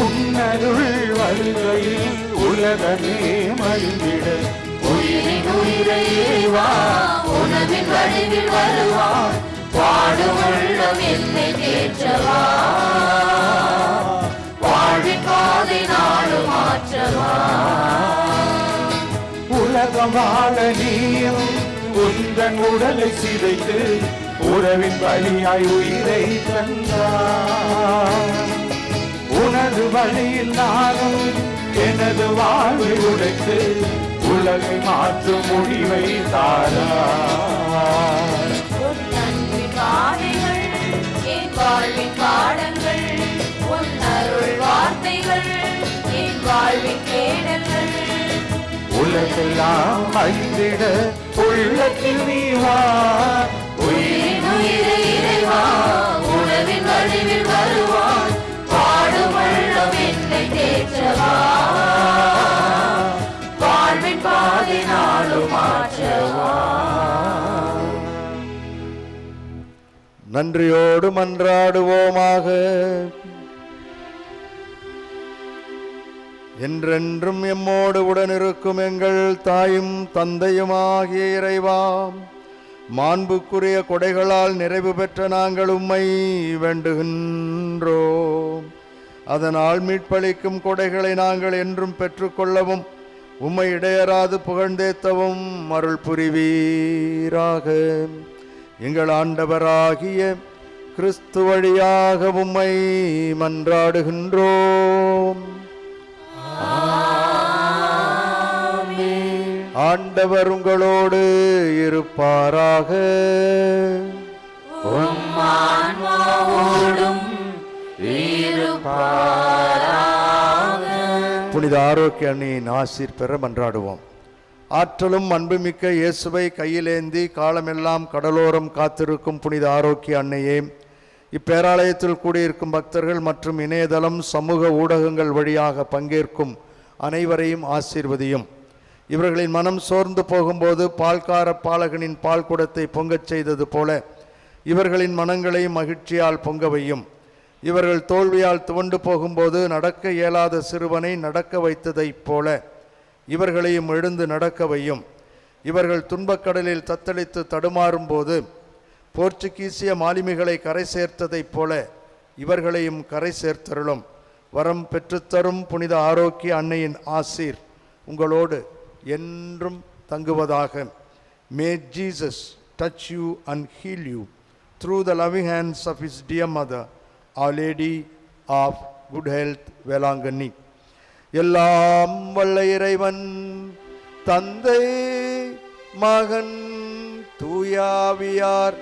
உன்னருள் வருகையில் உலகமே மகிழ்ந்திட, உயிரின் உயிரை வா, உணவின் வடிவில் வருவாய், வாழும் உள்ளம் என்னை தேற்றவா, வாழ்வின் பாதை நாளும் மாற்றவா. உலகம் வாழ நீயும் உந்தன் உடலை சிதைத்து உறவின் வழியாய் உயிரை தந்தார். உனது வழியில் நானும் எனது வாழ்வை உடைத்து உலகை மாற்றும் முடிவை தாரார். என் வாழ்வின் பாடங்கள், உன் அருள் வார்த்தைகள், என் வாழ்வின் தேடல்கள். உலகெல்லாம் அழிந்திட உள்ளத்தில் நீ வா, உயிரின் உயிரை இறைவா, உணவின் வடிவில் வருவாய், பாடும் உள்ளம் என்னை தேற்றவா, வாழ்வின் பாதை நாளும் மாற்றவா. நன்றியோடு மன்றாடுவோமாக. என்றென்றும் எம்மோடு உடனிருக்கும் எங்கள் தாயும் தந்தையுமாகிய இறைவாம், மாண்புக்குரிய கொடைகளால் நிறைவு பெற்ற நாங்கள் உம்மை வேண்டுகின்றோம். அதனால் மீட்பளிக்கும் கொடைகளை நாங்கள் என்றும் பெற்றுக்கொள்ளவும் உம்மை இடையராது புகழ்ந்தேத்தவும் அருள் புரிவீராக. எங்கள் ஆண்டவராகிய கிறிஸ்து வழியாக உம்மை மன்றாடுகின்றோம். ஆண்டவர் உங்களோடு இருப்பாராக. புனித ஆரோக்கிய அன்னையின் ஆசீர் பெற மன்றாடுவோம். ஆற்றலும் அன்புமிக்க இயேசுவை கையிலேந்தி காலமெல்லாம் கடலோரம் காத்திருக்கும் புனித ஆரோக்கிய அன்னையே, இப்பேராலயத்தில் கூடியிருக்கும் பக்தர்கள் மற்றும் இணையதளம் சமூக ஊடகங்கள் வழியாக பங்கேற்கும் அனைவரையும் ஆசீர்வதியும். இவர்களின் மனம் சோர்ந்து போகும்போது பால்கார பாலகனின் பால் குடத்தை பொங்கச் செய்தது போல இவர்களின் மனங்களை மகிழ்ச்சியால் பொங்க வையும். இவர்கள் தோல்வியால் துவண்டு போகும்போது நடக்க இயலாத சிறுவனை நடக்க வைத்ததைப் போல இவர்களையும் எழுந்து நடக்க வையும். இவர்கள் துன்பக்கடலில் தத்தளித்து தடுமாறும் போது போர்ச்சுகீசிய மாலுமிகளை கரை சேர்த்ததைப் போல இவர்களையும் கரை சேர்த்தருளும். வரம் பெற்றுத்தரும் புனித ஆரோக்கிய அன்னையின் ஆசீர் உங்களோடு என்றும் தங்குவதாக. May Jesus touch you and heal you through the loving hands of his dear mother, Our Lady of Good Health, Velankanni. எல்லாம் வல்ல இறைவன் தந்தை மகன் தூயாவியார்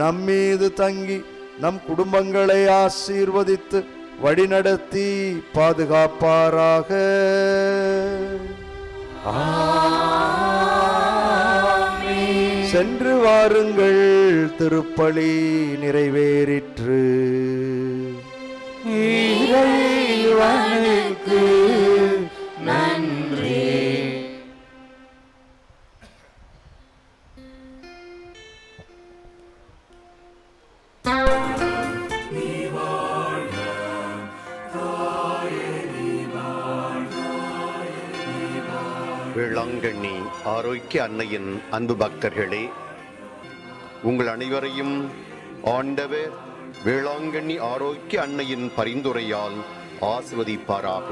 நம்மீது தங்கி நம் குடும்பங்களை ஆசீர்வதித்து வழிநடத்தி பாதுகாப்பாராக. சென்று வாருங்கள், திருப்பலி நிறைவேறிற்று. இறைவனுக்கு நன்றி. வேளாங்கண்ணி ஆரோக்கிய அன்னையின் அன்பு பக்தர்களே, உங்கள் அனைவரையும் ஆண்டவர் வேளாங்கண்ணி ஆரோக்கிய அன்னையின் பரிந்துரையால் ஆசிர்வதிப்பாராக.